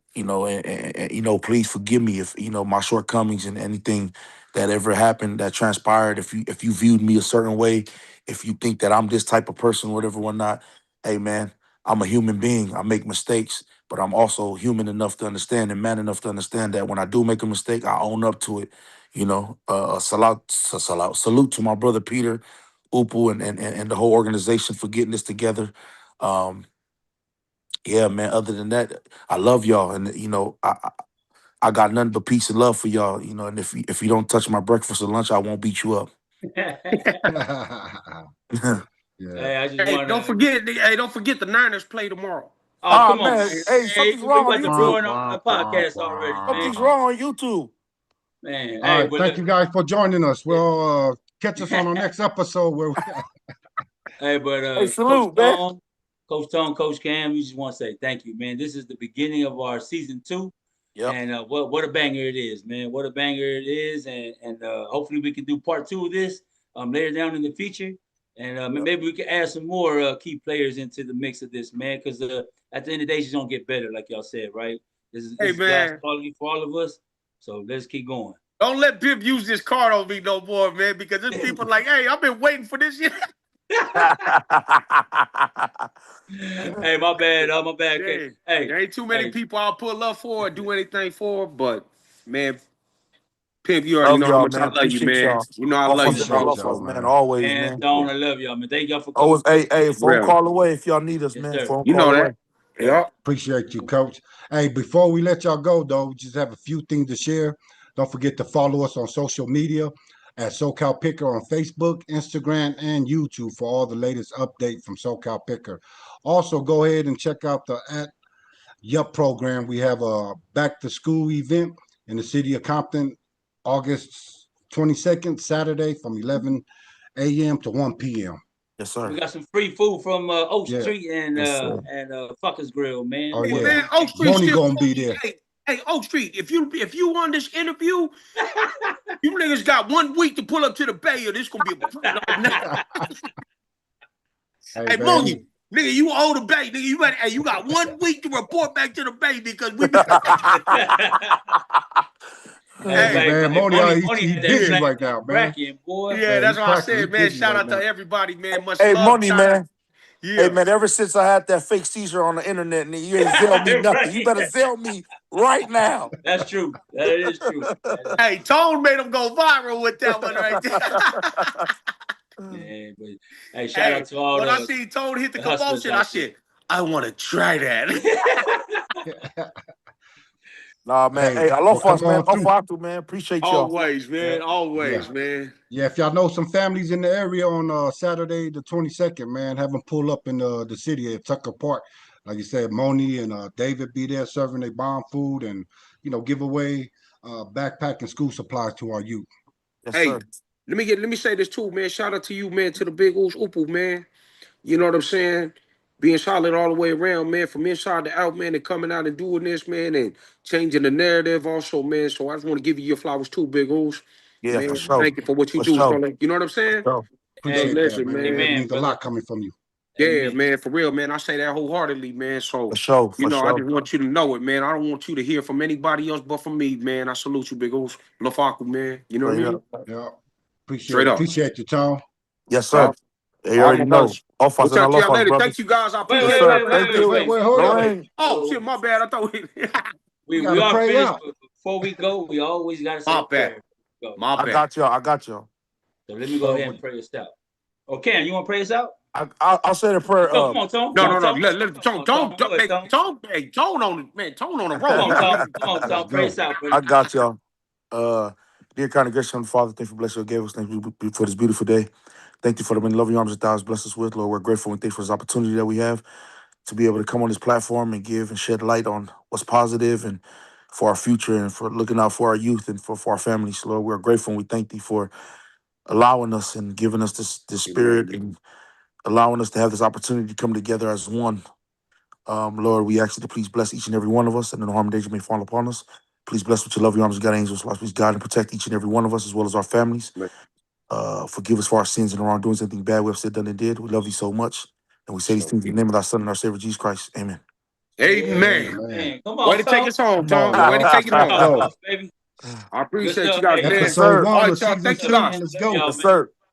please forgive me if my shortcomings and anything that ever happened that transpired. If you viewed me a certain way, if you think that I'm this type of person, whatever, whatnot, hey man, I'm a human being. I make mistakes, but I'm also human enough to understand and man enough to understand that when I do make a mistake, I own up to it. You know, salute to my brother Peter, Upu, and the whole organization for getting this together. Yeah, man. Other than that, I love y'all, and you know, I got nothing but peace and love for y'all. You know, and if you don't touch my breakfast or lunch, I won't beat you up. Yeah. Hey, I just Hey, want don't to. forget the Niners play tomorrow. Oh, Ah, come on, man. man. Hey, Hey, something's we wrong on about to YouTube. ruin our podcast already, man. Something's wrong on YouTube. Man, All hey, right. but Thank look, you guys for joining us. We'll catch us on our next episode where hey, but Hey, Coach salute, man. Tone, Coach Cam, we just want to say thank you, man. This is the beginning of our season 2. Yep. And what a banger it is, man. What a banger it is. And hopefully we can do part 2 of this later down in the future. And maybe we can add some more key players into the mix of this, man. Because at the end of the day, it's gonna get better, like y'all said, right? This Hey, is glass man. quality for all of us. So let's keep going. Don't let Pip use this card on me no more, man, because there's people like, hey, I've been waiting for this shit. Hey, my bad. My bad. Yeah, Hey, there ain't too many hey, people I'll pull up for or do anything for, but man, Pip, you already Love know how y'all, much I man. love you, Appreciate man. y'all. You know I Off love us you, and all appreciate bro. of y'all, us, man. man. Always, man, man. Stone, I love y'all, man. Thank y'all for coming Always, through. hey, phone Real. call away if y'all need us, Yes, man. sir. Phone You call know away. that. Yeah. Appreciate you, Coach. Hey, before we let y'all go, though, we just have a few things to share. Don't forget to follow us on social media at SoCal Picker on Facebook, Instagram, and YouTube for all the latest updates from SoCal Picker. Also, go ahead and check out the Yup program. We have a back to school event in the city of Compton, August 22nd, Saturday from 11 a.m. to 1 p.m. Yes, We sir. got some free food from Oak Yeah. Street and Yes, sir. Fuckers Grill, man. Oh, Hey, yeah. man, Oak Street Moni still gonna be funny. there. Hey, Oak Street, if you want this interview, you niggas got 1 week to pull up to the Bay, or this gonna be a Hey, Hey, man. Moni, nigga, you owe the Bay, nigga. You got 1 week to report back to the Bay because we be. Hey, Hey, man. Moni, Money he had that busy thing right now, man. cracking, boy. yeah, Yeah, that's he what I cracking. He said, man. busy Shout right out to now. everybody, man. Much Hey, love. Money, Shout out. man. Hey, Yeah. man, ever since I had that fake seizure on the internet, nigga, you ain't Zell me nothing. You Right. better Zell me right now. That's true. That is true. Hey, Tone made him go viral with that one right there. Yeah, but hey, shout Hey, out to all when I see Tone hit the hustlers commotion, I out there. said, I want to try that. Nah, man. Hey, Hey, I well, love come us, man. on through. Man. Appreciate y'all. Always, man. Yeah, Always, yeah. man. Yeah, if y'all know some families in the area on Saturday the 22nd, man, have them pull up in the city at Tucker Park. Like you said, Moni and David be there serving their bomb food and, give away backpack and school supplies to our youth. Yes, Hey, sir. let me say this too, man. Shout out to you, man, to the big Oos Upu, man. You know what I'm saying? Being solid all the way around, man, from inside to out, man, and coming out and doing this, man, and changing the narrative also, man. So I just want to give you your flowers too, big Oos. Yeah, for Man, sure. thank you for what you For do, sure. fella. You know what I'm For saying? sure. So Hey, Appreciate that, listen, man. It man. amen, means a brother. lot coming from you. Yeah, Amen. man, for real, man. I say that wholeheartedly, man. So, For sure. you For know, I sure. just want you to know it, man. I don't want you to hear from anybody else but from me, man. I salute you, big Oos. Lafaku, man. You know what I Straight mean? up. Yeah, Straight up. appreciate you, Tom. Yes, All sir. You right, already my know. brothers. Off We'll us and I talk to love y'all us, later. Thank brothers. you, guys. I Wait, Yes, appreciate wait, sir. wait, it. wait, Thank wait, you. Wait, wait. hold up. Lorraine. Oh, So shit, my bad. I thought We we gotta are pray finished, out. but before we go, we always gotta say my a bad. prayer. Go. My I bad. got y'all. I got y'all. So let me go ahead and pray us out. Okay, you want to pray us out? I'll say the prayer. Come on, Tone. No, Come no, on, no. Tone. Come on, Tone. Don't, Go ahead, hey, Tone. Tone on it, man. Tone on the Come roll, on, man. Tone. Come on, Let's Tone. Pray go. us out, I buddy. got y'all. Dear kind of gracious Heavenly Father, thank you for blessing your gave us. Thank you for this beautiful day. Thank you for the many loving arms that thou hast blessed us with, Lord. We're grateful and thankful for this opportunity that we have to be able to come on this platform and give and shed light on what's positive and for our future and for looking out for our youth and for our families, Lord. We're grateful and we thank thee for allowing us and giving us this spirit and allowing us to have this opportunity to come together as one. Lord, we ask you to please bless each and every one of us, and no harm and danger may fall upon us. Please bless with your love, your arms, God, angels, please guide and protect each and every one of us, as well as our families. Forgive us for our sins and wrongdoings, anything bad we have said, done, and did. We love you so much, and we say these things in the name of our Son and our Savior, Jesus Christ. Amen. Amen. Amen. Come Way on, to take Tone. us home, Come on, Tom. Way to y'all. take it Let's home. Talk to go. us, baby. I Good appreciate you stuff. guys, Hey, man. Yes, Episode sir. All one right, of y'all. good season Thank you, stuff, two. man. guys. Let's Love go. y'all, Yes, man. sir.